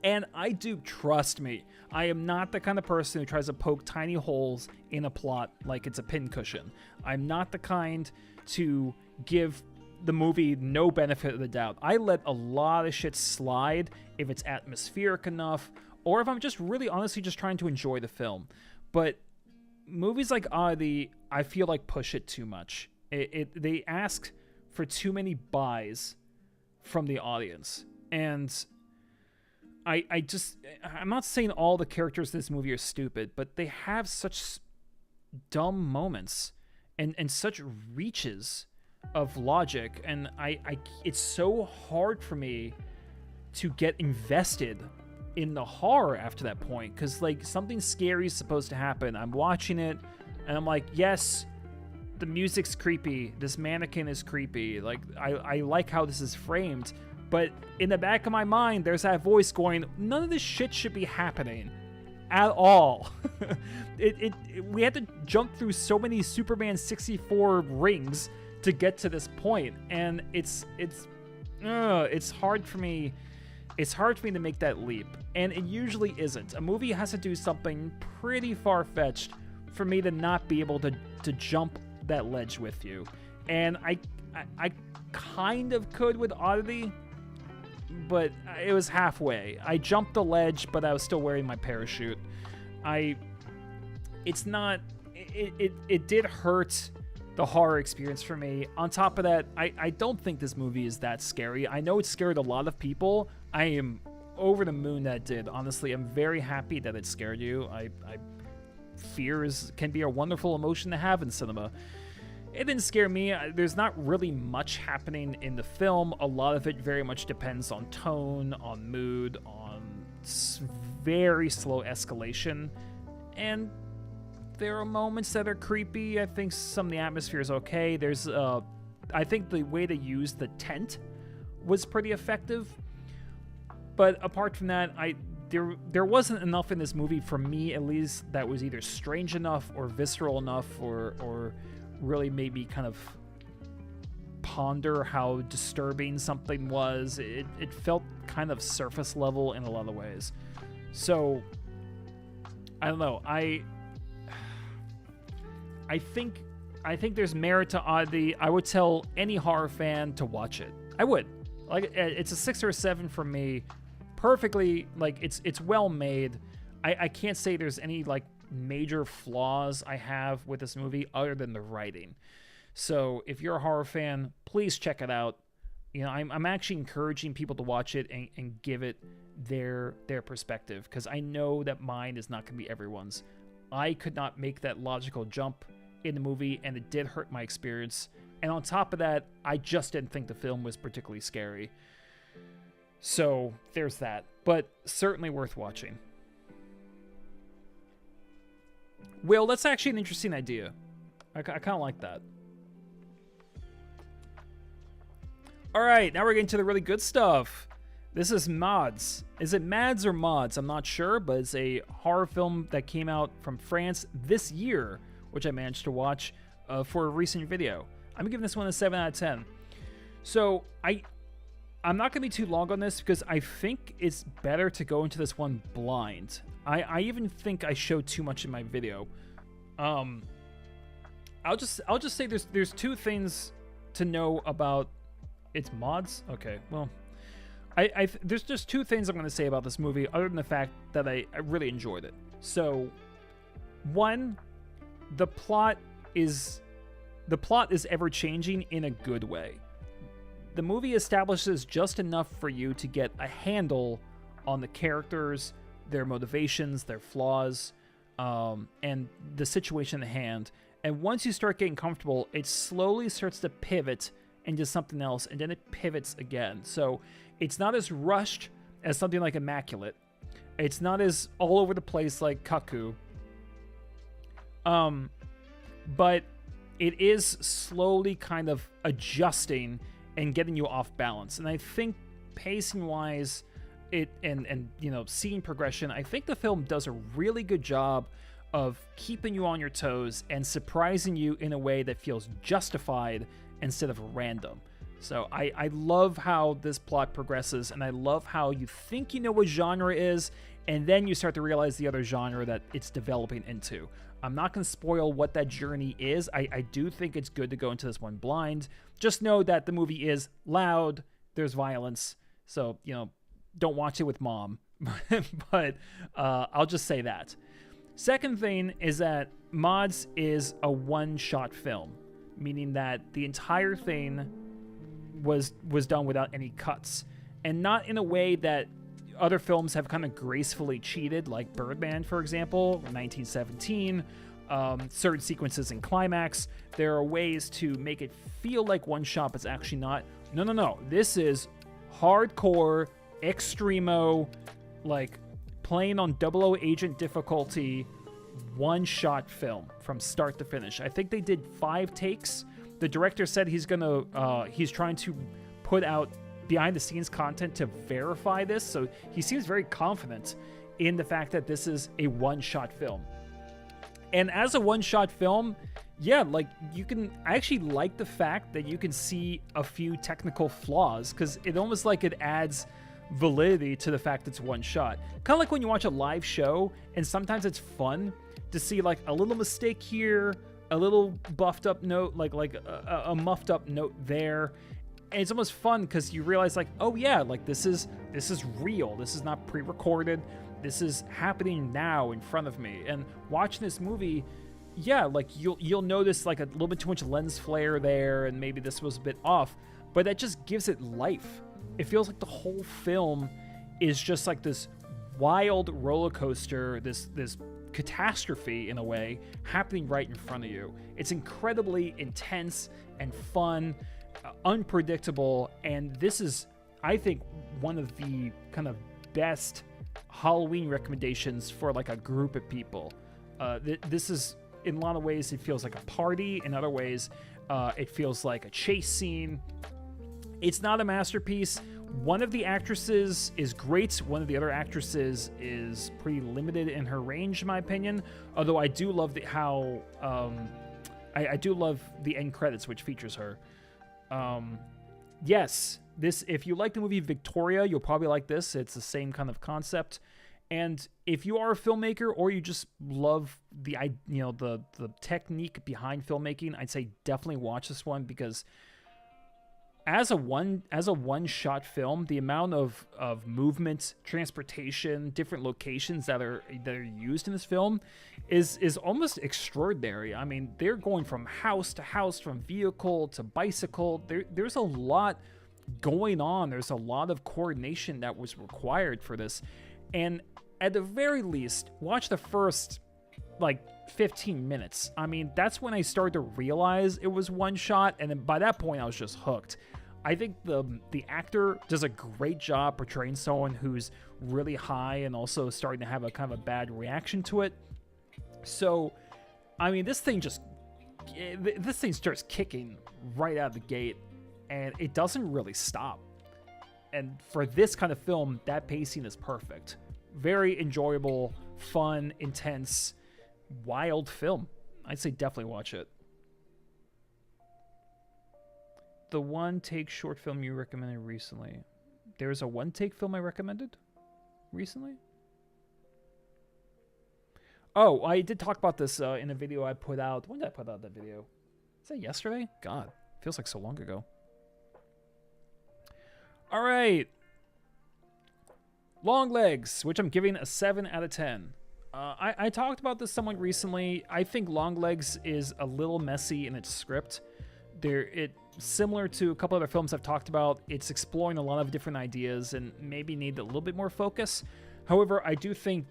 And I do, trust me, I am not the kind of person who tries to poke tiny holes in a plot like it's a pincushion. I'm not the kind to give the movie no benefit of the doubt. I let a lot of shit slide if it's atmospheric enough, or if I'm just really honestly just trying to enjoy the film. But movies like Oddity, I feel like push it too much. They ask for too many buys from the audience. And I'm not saying all the characters in this movie are stupid, but they have such dumb moments and such reaches of logic, and it's so hard for me to get invested in the horror after that point, because like something scary is supposed to happen. I'm watching it and I'm like, yes, the music's creepy. This mannequin is creepy. Like, I like how this is framed. But in the back of my mind, there's that voice going, none of this shit should be happening at all. We had to jump through so many Superman 64 rings to get to this point, and it's hard for me. It's hard for me to make that leap, and it usually isn't. A movie has to do something pretty far-fetched for me to not be able to jump that ledge with you. And I kind of could with Oddity, but it was halfway. I jumped the ledge, but I was still wearing my parachute. It did hurt the horror experience for me. On top of that, I don't think this movie is that scary. I know it scared a lot of people. I am over the moon that it did. Honestly, I'm very happy that it scared you. Fear can be a wonderful emotion to have in cinema. It didn't scare me. There's not really much happening in the film. A lot of it very much depends on tone, on mood, on very slow escalation. And there are moments that are creepy. I think some of the atmosphere is okay. I think the way they used the tent was pretty effective. But apart from that, there wasn't enough in this movie, for me at least, that was either strange enough or visceral enough or really made me kind of ponder how disturbing something was. It felt kind of surface level in a lot of ways. So, I don't know. I think there's merit to Oddity. I would tell any horror fan to watch it. I would. Like, it's a 6 or a 7 for me. Perfectly, like, it's well made. I can't say there's any, like, major flaws I have with this movie other than the writing. So if you're a horror fan, please check it out. You know, I'm actually encouraging people to watch it and give it their perspective, because I know that mine is not going to be everyone's. I could not make that logical jump in the movie, and it did hurt my experience. And on top of that, I just didn't think the film was particularly scary. So there's that, but certainly worth watching. Will, that's actually an interesting idea. I kind of like that. All right, now we're getting to the really good stuff. This is Mods. Is it Mads or Mods? I'm not sure, but it's a horror film that came out from France this year, which I managed to watch for a recent video. I'm giving this one a 7 out of 10. So I'm not going to be too long on this because I think it's better to go into this one blind. I even think I showed too much in my video. I'll just say there's two things to know about. It's Mods? Okay, well, there's just two things I'm going to say about this movie other than the fact that I really enjoyed it. So, one, the plot is ever changing in a good way. The movie establishes just enough for you to get a handle on the characters, their motivations, their flaws, and the situation at hand. And once you start getting comfortable, it slowly starts to pivot into something else, and then it pivots again. So it's not as rushed as something like Immaculate. It's not as all over the place like Kaku. But it is slowly kind of adjusting and getting you off balance. And I think pacing-wise, and you know, scene progression, I think the film does a really good job of keeping you on your toes and surprising you in a way that feels justified instead of random. So I love how this plot progresses, and I love how you think you know what genre is, and then you start to realize the other genre that it's developing into. I'm not going to spoil what that journey is. I do think it's good to go into this one blind. Just know that the movie is loud, there's violence, so, you know, don't watch it with mom. But I'll just say that. Second thing is that Mods is a one-shot film, meaning that the entire thing was done without any cuts, and not in a way that other films have kind of gracefully cheated, like Birdman, for example, 1917, certain sequences in climax. There are ways to make it feel like one shot, but it's actually not. No. This is hardcore, extremo, like playing on 00 agent difficulty, one-shot film from start to finish. I think they did 5 takes. The director said he's trying to put out behind-the-scenes content to verify this, so he seems very confident in the fact that this is a one-shot film. And as a one-shot film, yeah, like, I actually like the fact that you can see a few technical flaws, because it almost like it adds validity to the fact it's one shot. Kind of like when you watch a live show, and sometimes it's fun to see like a little mistake here, a little buffed up note, like a muffed up note there. And it's almost fun because you realize like, oh yeah, like this is real. This is not pre-recorded. This is happening now in front of me. And watching this movie, yeah, like you'll notice like a little bit too much lens flare there, and maybe this was a bit off, but that just gives it life. It feels like the whole film is just like this wild roller coaster, this catastrophe in a way, happening right in front of you. It's incredibly intense and fun, unpredictable, and this is, I think, one of the kind of best Halloween recommendations for like a group of people. This is, in a lot of ways, it feels like a party. In other ways, it feels like a chase scene. It's not a masterpiece. One of the actresses is great. One of the other actresses is pretty limited in her range, in my opinion. Although I do love I do love the end credits, which features her. Yes, if you like the movie Victoria, you'll probably like this. It's the same kind of concept. And if you are a filmmaker or you just love the technique behind filmmaking, I'd say definitely watch this one, because as a one-shot film, the amount of movement, transportation, different locations that are used in this film is almost extraordinary. I mean, they're going from house to house, from vehicle to bicycle. There's a lot going on. There's a lot of coordination that was required for this. And at the very least, watch the first like 15 minutes. I mean, that's when I started to realize it was one shot, and then by that point I was just hooked. I think the actor does a great job portraying someone who's really high and also starting to have a kind of a bad reaction to it. So, I mean, this thing starts kicking right out of the gate, and it doesn't really stop. And for this kind of film, that pacing is perfect. Very enjoyable, fun, intense, wild film. I'd say definitely watch it. The one-take short film you recommended recently. There's a one-take film I recommended recently? Oh, I did talk about this in a video I put out. When did I put out that video? Is that yesterday? God, feels like so long ago. All right. Longlegs, which I'm giving a 7 out of 10. I talked about this somewhat recently. I think Longlegs is a little messy in its script. Similar to a couple other films I've talked about, it's exploring a lot of different ideas and maybe need a little bit more focus. However, I do think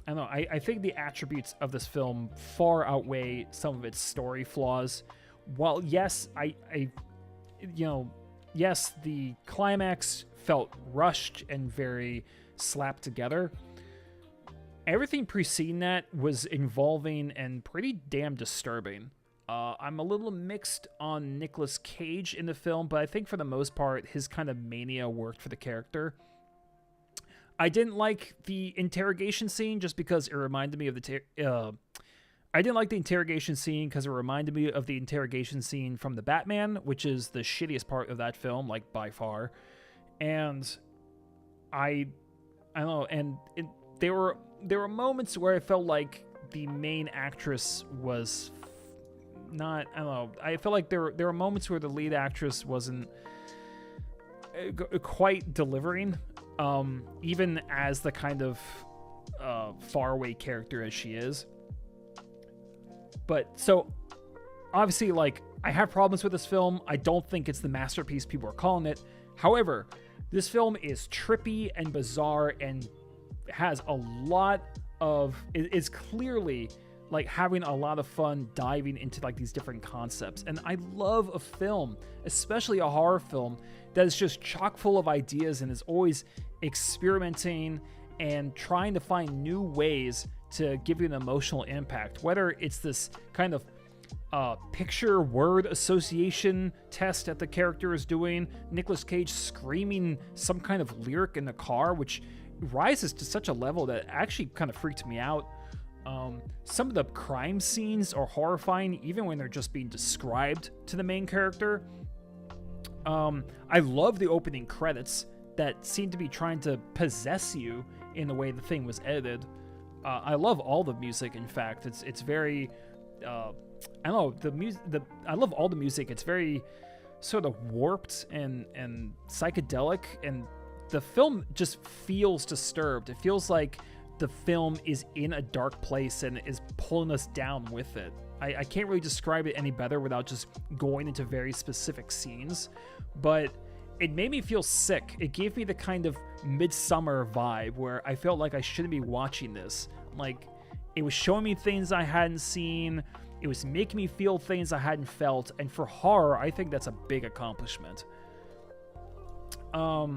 I think the attributes of this film far outweigh some of its story flaws. While yes, yes, the climax felt rushed and very slapped together, everything preceding that was involving and pretty damn disturbing. I'm a little mixed on Nicolas Cage in the film, but I think for the most part, his kind of mania worked for the character. I didn't like the interrogation scene just because it reminded me of I didn't like the interrogation scene because it reminded me of the interrogation scene from The Batman, which is the shittiest part of that film, like by far. And I don't know, and there were moments where I felt like the main actress was not, I don't know, I felt like there were moments where the lead actress wasn't quite delivering, even as the kind of faraway character as she is. But so obviously, like, I have problems with this film. I don't think it's the masterpiece people are calling it. However, this film is trippy and bizarre and has a lot of, it's clearly like having a lot of fun diving into like these different concepts. And I love a film, especially a horror film, that is just chock full of ideas and is always experimenting and trying to find new ways to give you an emotional impact, whether it's this kind of picture word association test that the character is doing, Nicolas Cage screaming some kind of lyric in the car, which rises to such a level that actually kind of freaked me out. Some of the crime scenes are horrifying, even when they're just being described to the main character. I love the opening credits that seem to be trying to possess you in the way the thing was edited. I love all the music. In fact, it's very, I don't know, I love all the music. It's very sort of warped and psychedelic, and the film just feels disturbed. It feels like the film is in a dark place and is pulling us down with it. I can't really describe it any better without just going into very specific scenes, but it made me feel sick. It gave me the kind of Midsummer vibe where I felt like I shouldn't be watching this. Like, it was showing me things I hadn't seen. It was making me feel things I hadn't felt. And for horror, I think that's a big accomplishment. Oh,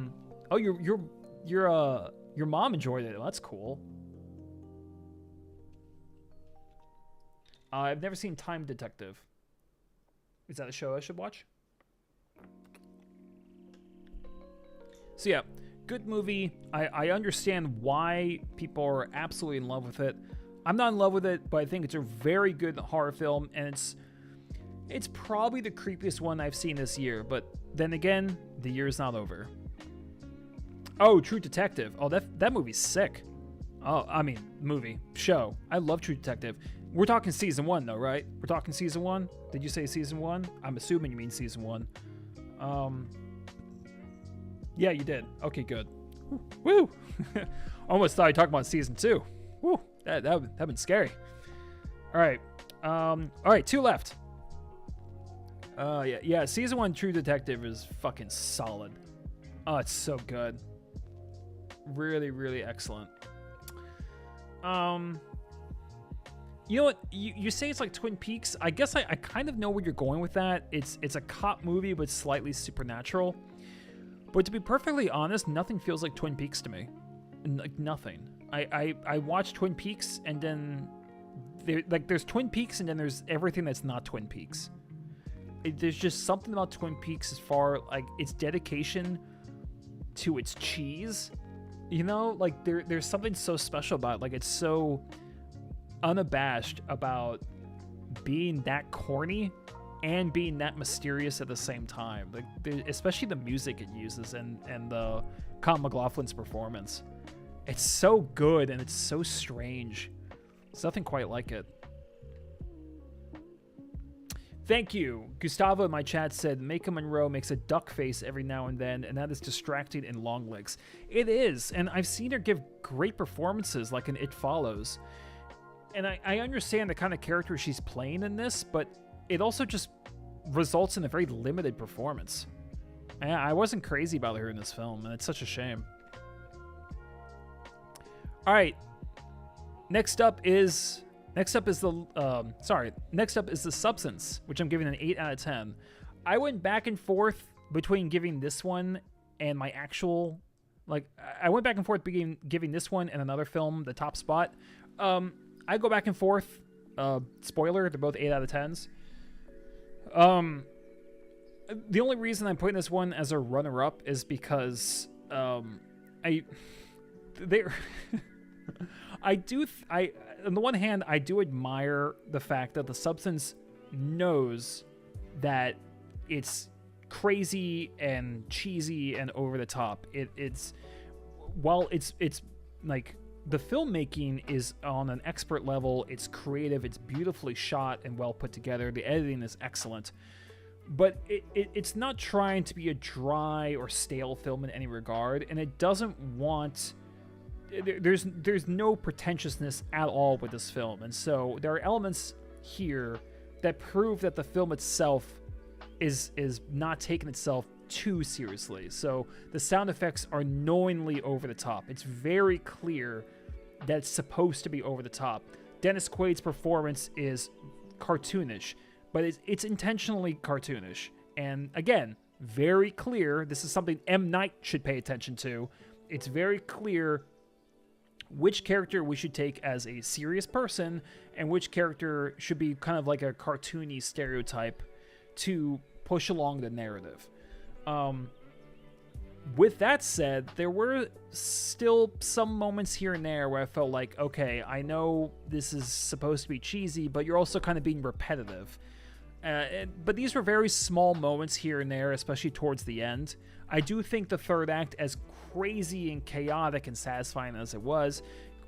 your mom enjoyed it. Well, that's cool. I've never seen Time Detective. Is that a show I should watch? So yeah, good movie. I understand why people are absolutely in love with it. I'm not in love with it, but I think it's a very good horror film, and it's probably the creepiest one I've seen this year. But then again, the year's not over. Oh, True Detective. Oh, that movie's sick. Oh, I mean, show. I love True Detective. We're talking season 1, though, right? We're talking season 1? Did you say season 1? I'm assuming you mean season 1. Yeah, you did. Okay, good. Woo! Almost thought you were talking about season 2. Woo! That'd been scary. All right. All right, 2 left. Yeah. Season 1 True Detective is fucking solid. Oh, it's so good. Really, really excellent. You know what? You say it's like Twin Peaks. I guess I kind of know where you're going with that. It's a cop movie, but slightly supernatural. But to be perfectly honest, nothing feels like Twin Peaks to me. Like, nothing. I watch Twin Peaks, and then there's Twin Peaks, and then there's everything that's not Twin Peaks. There's just something about Twin Peaks as far like its dedication to its cheese. You know, like there's something so special about it. Like, it's so unabashed about being that corny and being that mysterious at the same time. Like, especially the music it uses and the Colin McLaughlin's performance. It's so good and it's so strange. There's nothing quite like it. Thank you. Gustavo in my chat said, Maka Monroe makes a duck face every now and then, and that is distracting in Longlegs. It is, and I've seen her give great performances like in It Follows. And I understand the kind of character she's playing in this, but it also just results in a very limited performance. And I wasn't crazy about her in this film, and it's such a shame. All right. Next up is The Substance, which I'm giving an 8 out of 10. I went back and forth between giving this one and my actual, I went back and forth between giving this one and another film the top spot. I go back and forth. Spoiler, they're both 8 out of 10s. The only reason I'm putting this one as a runner-up is because on the one hand, I do admire the fact that The Substance knows that it's crazy and cheesy and over the top. It's like, the filmmaking is on an expert level. It's creative. It's beautifully shot and well put together. The editing is excellent. But it's not trying to be a dry or stale film in any regard, and it doesn't want... There's no pretentiousness at all with this film, and so there are elements here that prove that the film itself is not taking itself too seriously. So the sound effects are knowingly over the top. It's very clear that it's supposed to be over the top. Dennis Quaid's performance is cartoonish, but it's intentionally cartoonish. And again, very clear. This is something M. Night should pay attention to. It's very clear which character we should take as a serious person and which character should be kind of like a cartoony stereotype to push along the narrative. With that said, there were still some moments here and there where I felt like, okay, I know this is supposed to be cheesy, but you're also kind of being repetitive. But these were very small moments here and there, especially towards the end. I do think the third act, as crazy and chaotic and satisfying as it was,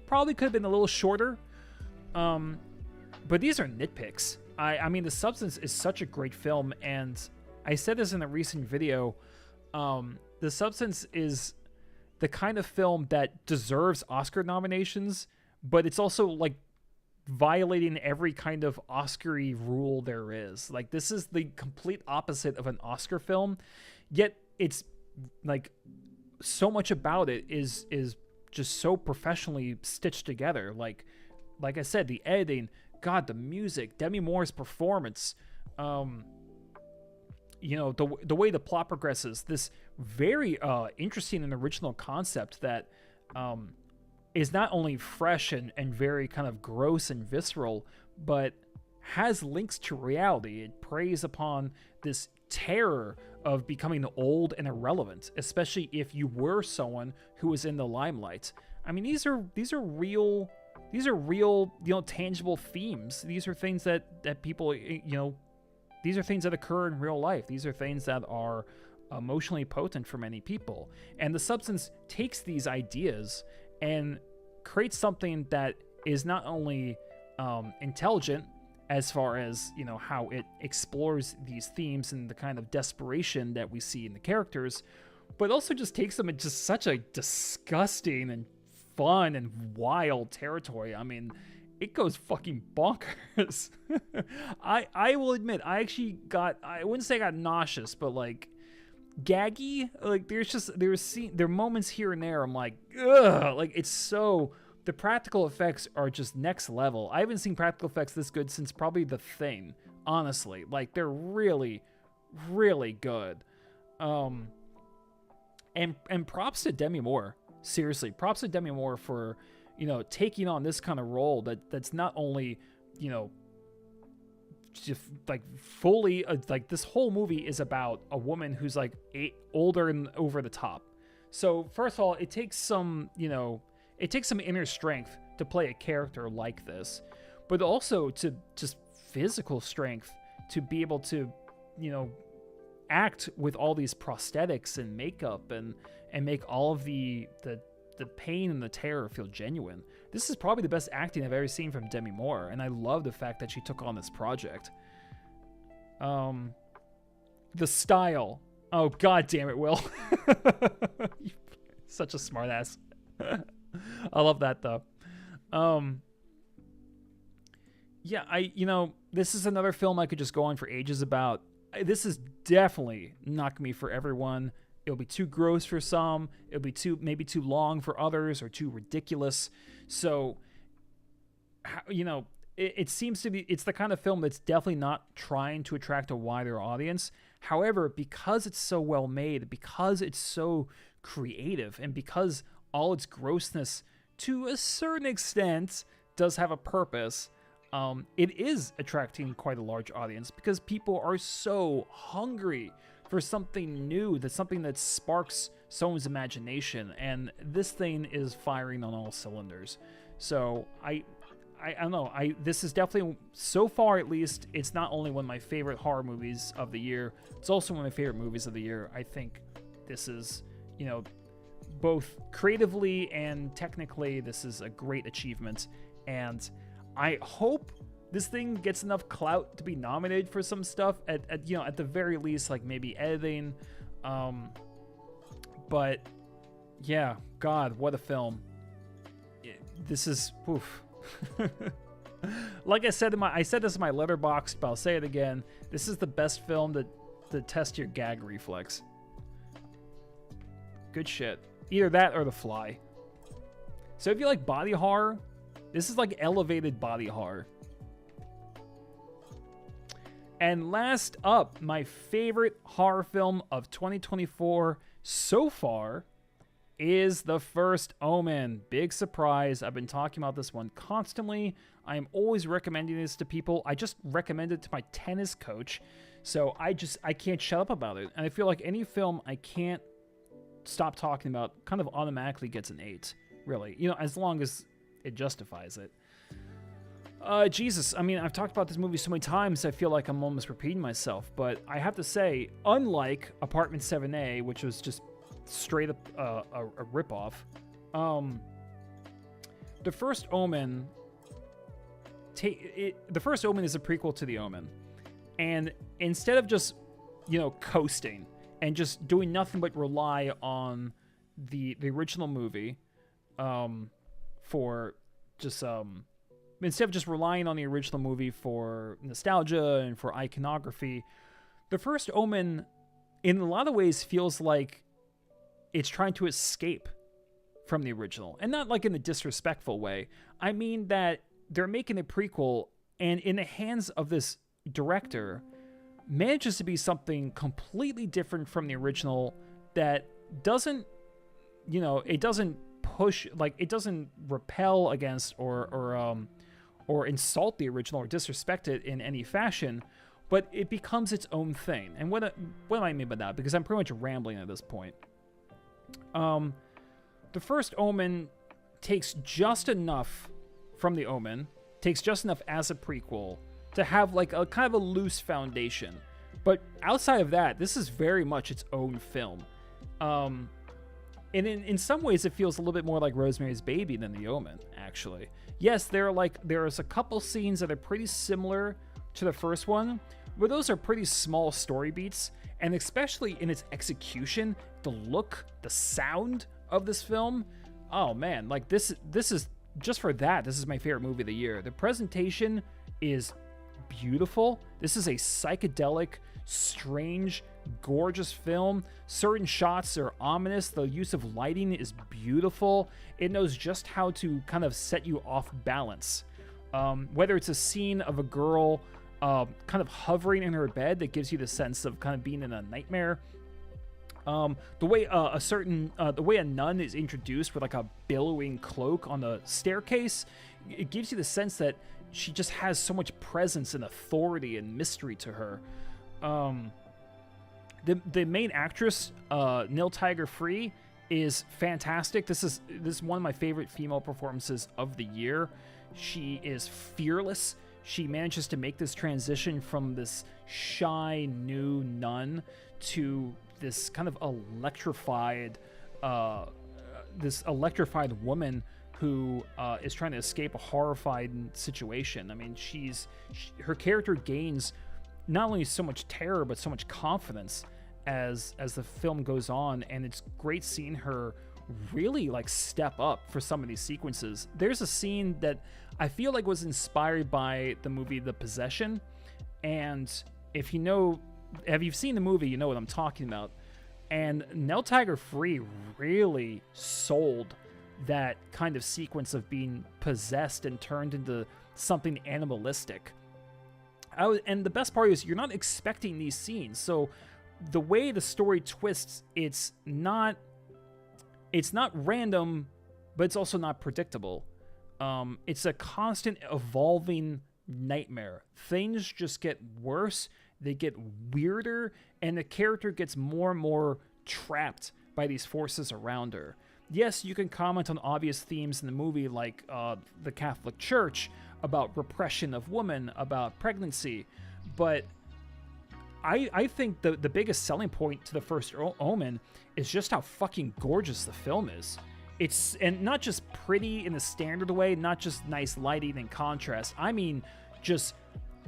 probably could have been a little shorter. But these are nitpicks. I mean, The Substance is such a great film, and I said this in a recent video. The Substance is the kind of film that deserves Oscar nominations, but it's also like violating every kind of Oscar-y rule there is. Like, this is the complete opposite of an Oscar film, yet it's like so much about it is just so professionally stitched together. Like I said, the editing, God, the music, Demi Moore's performance, you know, the way the plot progresses, this very interesting and original concept that is not only fresh and very kind of gross and visceral, but has links to reality. It preys upon this terror of becoming old and irrelevant, especially if you were someone who was in the limelight. I mean, these are real, you know, tangible themes. These are things that people, you know, these are things that occur in real life. These are things that are emotionally potent for many people. And The Substance takes these ideas and creates something that is not only intelligent as far as, you know, how it explores these themes and the kind of desperation that we see in the characters, but also just takes them in just such a disgusting and fun and wild territory. I mean, it goes fucking bonkers. I will admit, I actually got, I wouldn't say I got nauseous, but like gaggy. Like there are moments here and there I'm like, ugh, like it's so, the practical effects are just next level. I haven't seen practical effects this good since probably The Thing, honestly. Like they're really, really good. And props to Demi Moore. Seriously, props to Demi Moore for, you know, taking on this kind of role that's not only, you know, just like fully like this whole movie is about a woman who's like older and over the top. So first of all, it takes some, you know, it takes some inner strength to play a character like this, but also to just physical strength to be able to, you know, act with all these prosthetics and makeup and make all of the pain and the terror feel genuine. This is probably the best acting I've ever seen from Demi Moore, and I love the fact that she took on this project. The style. Oh, god damn it, Will. Such a smartass. I love that, though. Yeah, you know, this is another film I could just go on for ages about. This is definitely not going to be for everyone. It'll be too gross for some. It'll be maybe too long for others, or too ridiculous. So, you know, it seems to be, it's the kind of film that's definitely not trying to attract a wider audience. However, because it's so well made, because it's so creative, and because all its grossness, to a certain extent, does have a purpose, it is attracting quite a large audience because people are so hungry for something new, that's something that sparks someone's imagination, and this thing is firing on all cylinders. So I don't know. This is definitely, so far at least, it's not only one of my favorite horror movies of the year, it's also one of my favorite movies of the year. I think this is, you know, both creatively and technically, this is a great achievement, and I hope this thing gets enough clout to be nominated for some stuff at you know, at the very least, like maybe editing. But yeah, God, what a film. This is, oof. Like I said this in my letterbox, but I'll say it again. This is the best film to test your gag reflex. Good shit. Either that or The Fly. So if you like body horror, this is like elevated body horror. And last up, my favorite horror film of 2024 so far is The First Omen. Big surprise. I've been talking about this one constantly. I am always recommending this to people. I just recommended it to my tennis coach. So I can't shut up about it. And I feel like any film I can't stop talking about kind of automatically gets an 8, really. You know, as long as it justifies it. Jesus, I mean, I've talked about this movie so many times, I feel like I'm almost repeating myself. But I have to say, unlike Apartment 7A, which was just straight up a ripoff, The First Omen... The First Omen is a prequel to The Omen. And instead of just, you know, coasting and just doing nothing but rely on the original movie for just... instead of just relying on the original movie for nostalgia and for iconography, The First Omen, in a lot of ways, feels like it's trying to escape from the original. And not like in a disrespectful way. I mean that they're making a prequel, and in the hands of this director, manages to be something completely different from the original that doesn't, you know, it doesn't push, like, it doesn't repel against or insult the original or disrespect it in any fashion, but it becomes its own thing. And what do I mean by that? Because I'm pretty much rambling at this point. The First Omen takes just enough from The Omen, takes just enough as a prequel to have like a kind of a loose foundation. But outside of that, this is very much its own film. And in some ways, it feels a little bit more like Rosemary's Baby than The Omen, actually. Yes, there's a couple scenes that are pretty similar to the first one, but those are pretty small story beats, and especially in its execution, the look, the sound of this film, oh man, like this is, just for that, this is my favorite movie of the year. The presentation is beautiful. This is a psychedelic, strange, gorgeous film. Certain shots are ominous. The use of lighting is beautiful. It knows just how to kind of set you off balance. Whether it's a scene of a girl kind of hovering in her bed that gives you the sense of kind of being in a nightmare. The way a nun is introduced with like a billowing cloak on the staircase, it gives you the sense that she just has so much presence and authority and mystery to her. The main actress, Nil Tiger Free, is fantastic. This is one of my favorite female performances of the year. She is fearless. She manages to make this transition from this shy new nun to this kind of electrified woman who is trying to escape a horrified situation. I mean, her character gains not only so much terror but so much confidence as the film goes on, and it's great seeing her really like step up for some of these sequences. There's a scene that I feel like was inspired by the movie The Possession, and if you've seen the movie, you know what I'm talking about. And Nell Tiger Free really sold that kind of sequence of being possessed and turned into something animalistic. And the best part is you're not expecting these scenes. So the way the story twists, it's not random, but it's also not predictable. It's a constant evolving nightmare. Things just get worse, they get weirder, and the character gets more and more trapped by these forces around her. Yes, you can comment on obvious themes in the movie, like the Catholic Church, about repression of women, about pregnancy, but I think the biggest selling point to The First Omen is just how fucking gorgeous the film is. And not just pretty in the standard way, not just nice lighting and contrast. I mean, just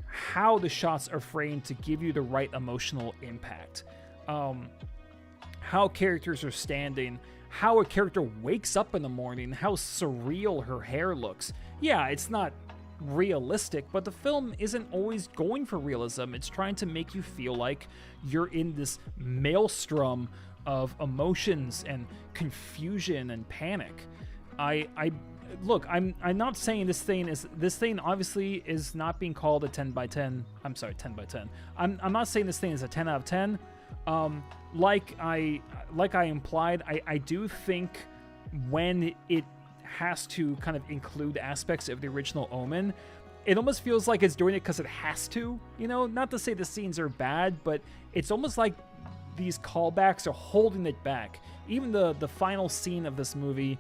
how the shots are framed to give you the right emotional impact. How characters are standing, how a character wakes up in the morning, how surreal her hair looks. Yeah, it's not realistic, but the film isn't always going for realism. It's trying to make you feel like you're in this maelstrom of emotions and confusion and panic. Look, I'm not saying this thing obviously is not being called a 10 by 10. I'm sorry, 10 by 10. I'm not saying this thing is a 10 out of 10, Like I implied, I do think when it has to kind of include aspects of the original Omen, it almost feels like it's doing it because it has to, you know? Not to say the scenes are bad, but it's almost like these callbacks are holding it back. Even the final scene of this movie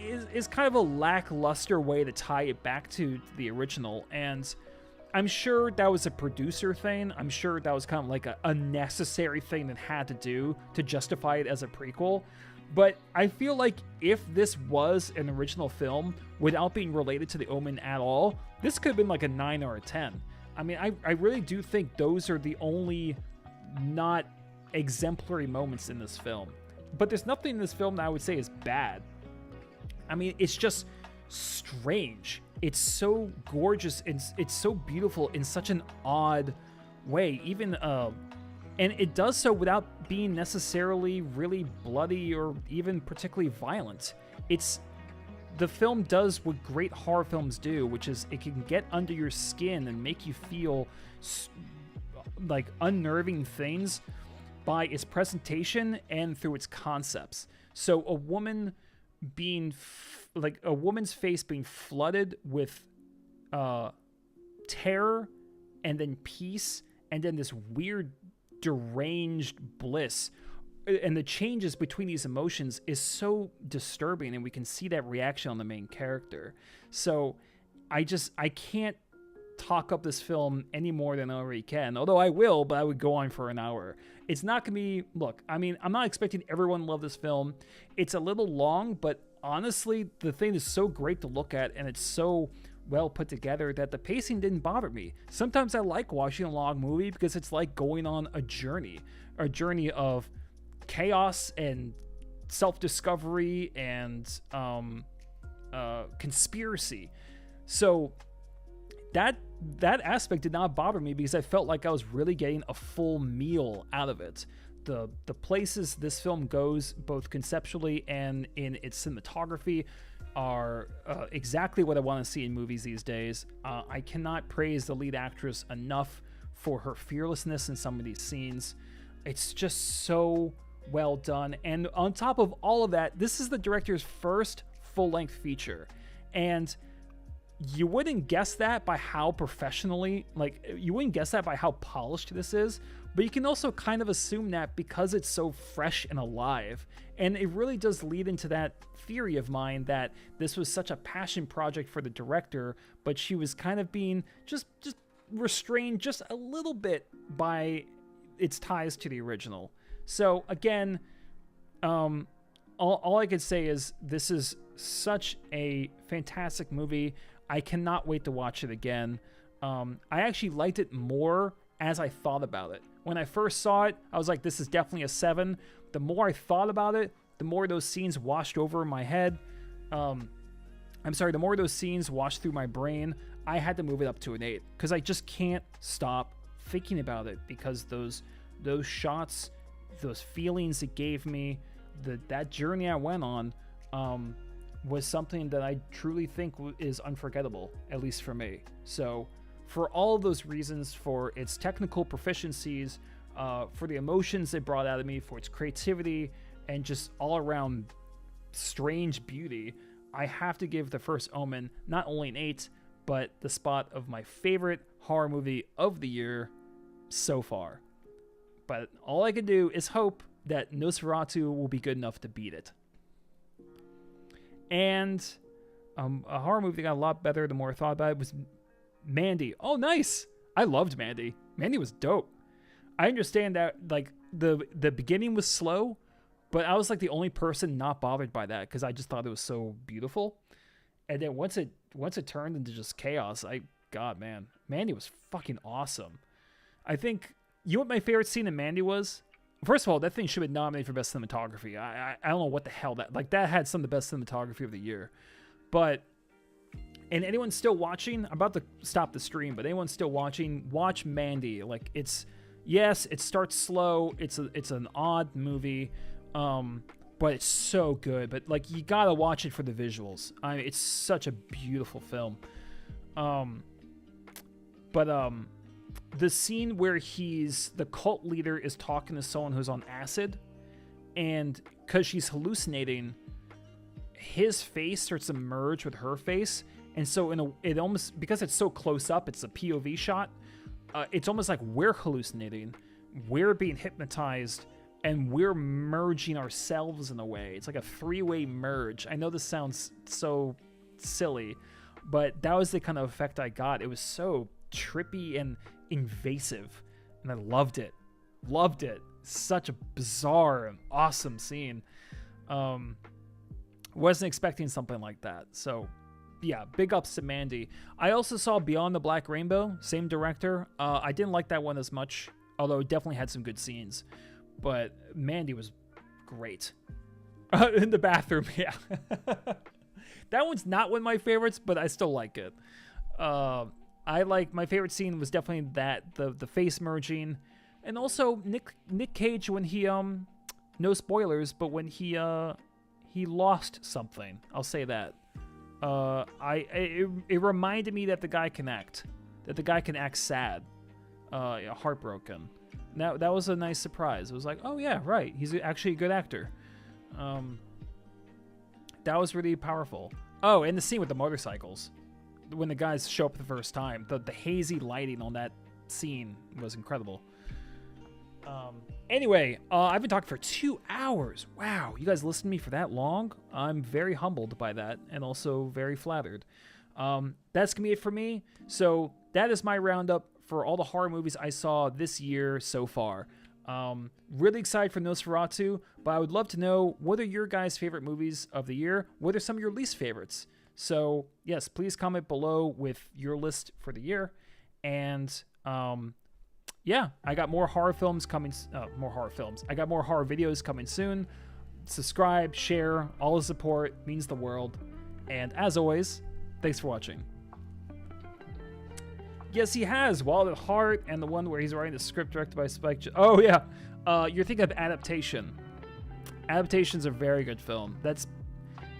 is kind of a lackluster way to tie it back to the original, and I'm sure that was a producer thing. I'm sure that was kind of like a necessary thing that had to do to justify it as a prequel. But I feel like if this was an original film without being related to the Omen at all, this could have been like a 9 or a 10. I mean, I really do think those are the only not exemplary moments in this film. But there's nothing in this film that I would say is bad. I mean, it's just strange. It's so gorgeous and it's so beautiful in such an odd way. Even and it does so without being necessarily really bloody or even particularly violent. The film does what great horror films do, which is it can get under your skin and make you feel like unnerving things by its presentation and through its concepts. So a woman being a woman's face being flooded with terror and then peace and then this weird deranged bliss, and the changes between these emotions is so disturbing, and we can see that reaction on the main character. So I can't talk up this film any more than I already can, although I will, but I would go on for an hour. It's not gonna be, look, I mean, I'm not expecting everyone to love this film. It's a little long, but honestly, the thing is so great to look at, and it's so well put together that the pacing didn't bother me. Sometimes I like watching a long movie because it's like going on a journey of chaos and self-discovery and conspiracy. So that aspect did not bother me because I felt like I was really getting a full meal out of it. The places this film goes, both conceptually and in its cinematography, are exactly what I want to see in movies these days. I cannot praise the lead actress enough for her fearlessness in some of these scenes. It's just so well done. And on top of all of that, this is the director's first full-length feature. And you wouldn't guess that by how professionally, you wouldn't guess that by how polished this is, but you can also kind of assume that because it's so fresh and alive. And it really does lead into that theory of mine that this was such a passion project for the director, but she was kind of being just restrained just a little bit by its ties to the original. So again, all I could say is this is such a fantastic movie. I cannot wait to watch it again. I actually liked it more as I thought about it. When I first saw it, I was like, this is definitely a 7. The more I thought about it, the more those scenes washed over my head. The more those scenes washed through my brain, I had to move it up to an 8 because I just can't stop thinking about it because those shots, those feelings it gave me, that journey I went on, was something that I truly think is unforgettable, at least for me. So for all of those reasons, for its technical proficiencies, for the emotions it brought out of me, for its creativity, and just all around strange beauty, I have to give The First Omen not only an 8, but the spot of my favorite horror movie of the year so far. But all I can do is hope that Nosferatu will be good enough to beat it. And a horror movie that got a lot better the more I thought about it was Mandy. Oh, nice! I loved Mandy. Mandy was dope. I understand that the beginning was slow, but I was like the only person not bothered by that because I just thought it was so beautiful. And then once it turned into just chaos, man, Mandy was fucking awesome. I think, you know what my favorite scene in Mandy was? First of all, that thing should have been nominated for best cinematography. I don't know what the hell that had some of the best cinematography of the year. But, and anyone still watching, I'm about to stop the stream, but anyone still watching, watch Mandy. Yes, it starts slow. It's an odd movie, but it's so good. But you gotta watch it for the visuals. I mean, it's such a beautiful film. the scene where the cult leader is talking to someone who's on acid, and because she's hallucinating, his face starts to merge with her face, and so it almost, because it's so close up, it's a POV shot. It's almost like we're hallucinating, we're being hypnotized, and we're merging ourselves in a way. It's like a three-way merge. I know this sounds so silly, but that was the kind of effect I got. It was so trippy and invasive, and I loved it. Loved it. Such a bizarre and awesome scene. Wasn't expecting something like that. So yeah, big ups to Mandy. I also saw Beyond the Black Rainbow, same director. I didn't like that one as much, although it definitely had some good scenes. But Mandy was great. In the bathroom, yeah. That one's not one of my favorites, but I still like it. My favorite scene was definitely that, the face merging. And also Nick Cage when he, no spoilers, but when he lost something. I'll say that. It reminded me that the guy can act. That the guy can act sad. Heartbroken. Now, that was a nice surprise. It was like, oh yeah, right. He's actually a good actor. That was really powerful. Oh, and the scene with the motorcycles. When the guys show up the first time. The hazy lighting on that scene was incredible. Anyway, I've been talking for 2 hours. Wow, you guys listened to me for that long? I'm very humbled by that and also very flattered. That's going to be it for me. So that is my roundup for all the horror movies I saw this year so far. Really excited for Nosferatu, but I would love to know, what are your guys' favorite movies of the year? What are some of your least favorites? So yes, please comment below with your list for the year. And yeah, I got more horror films coming. I got more horror videos coming soon. Subscribe, share, all the support means the world. And as always, thanks for watching. Yes, he has Wild at Heart and the one where he's writing the script directed by Spike. Oh yeah, you're thinking of Adaptation. Adaptation's a very good film.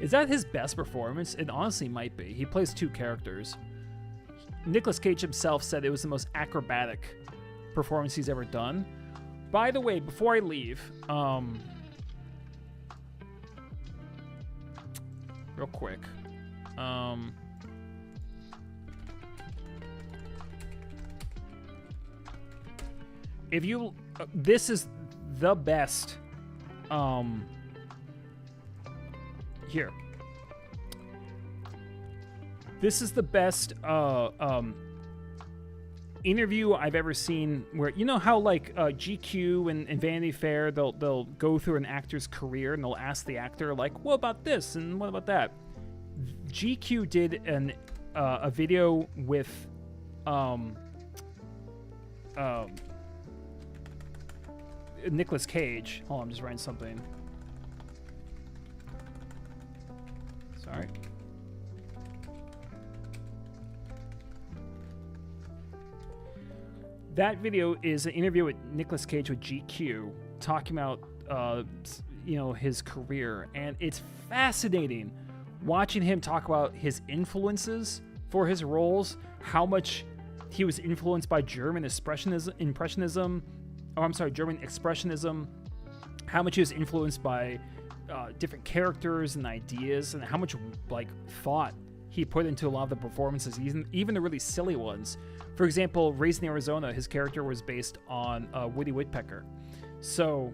Is that his best performance? It honestly might be. He plays 2 characters. Nicolas Cage himself said it was the most acrobatic performance he's ever done. By the way, before I leave, real quick, if you, this is the best, here. This is the best, interview I've ever seen, where, you know how like GQ and Vanity Fair, they'll go through an actor's career and they'll ask the actor like, what about this and what about that? GQ did a video with Nicolas Cage. Hold on, I'm just writing something. Sorry. That video is an interview with Nicolas Cage with GQ, talking about, his career, and it's fascinating watching him talk about his influences for his roles, how much he was influenced by German Expressionism, how much he was influenced by different characters and ideas, and how much thought he put into a lot of the performances, even the really silly ones. For example, Raised in Arizona, his character was based on Woody Woodpecker. So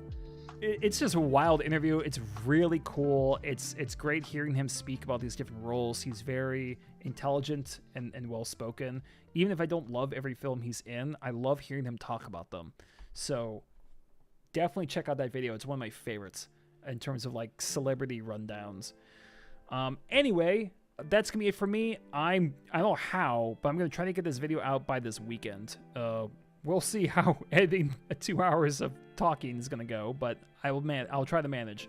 it's just a wild interview. It's really cool. It's great hearing him speak about these different roles. He's very intelligent and well-spoken. Even if I don't love every film he's in, I love hearing him talk about them. So definitely check out that video. It's one of my favorites in terms of like celebrity rundowns. Anyway, that's gonna be it for me. I don't know how, but I'm gonna try to get this video out by this weekend. We'll see how editing 2 hours of talking is gonna go, but I'll try to manage.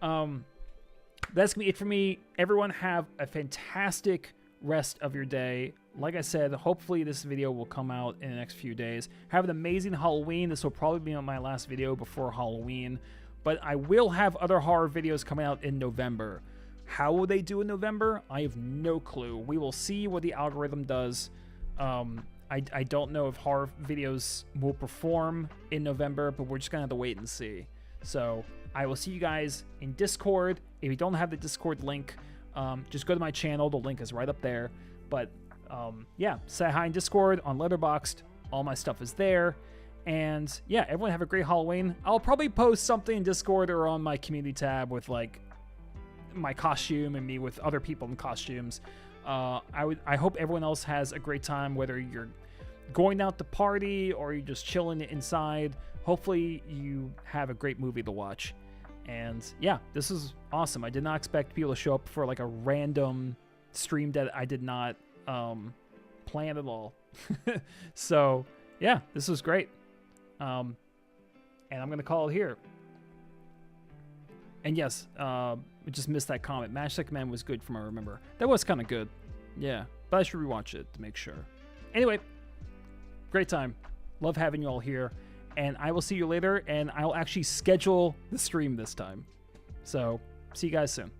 That's gonna be it for me. Everyone have a fantastic rest of your day. Like I said, hopefully this video will come out in the next few days. Have an amazing Halloween. This will probably be on my last video before Halloween, but I will have other horror videos coming out in November. How will they do in November? I have no clue. We will see what the algorithm does. I I don't know if horror videos will perform in November, but we're just gonna have to wait and see. So I will see you guys in Discord. If you don't have the Discord link, just go to my channel. The link is right up there. But yeah, say hi in Discord, on Letterboxd. All my stuff is there. And yeah, everyone have a great Halloween. I'll probably post something in Discord or on my community tab with like my costume and me with other people in costumes. I hope everyone else has a great time, whether you're going out to party or you're just chilling inside. Hopefully you have a great movie to watch. And yeah, this is awesome. I did not expect people to show up for like a random stream that I did not plan at all. So yeah, this was great. And I'm gonna call it here. And yes, we just missed that comment. Matchstick Man was good from what I remember. That was kind of good. Yeah, but I should rewatch it to make sure. Anyway, great time. Love having you all here. And I will see you later, and I'll actually schedule the stream this time. So, see you guys soon.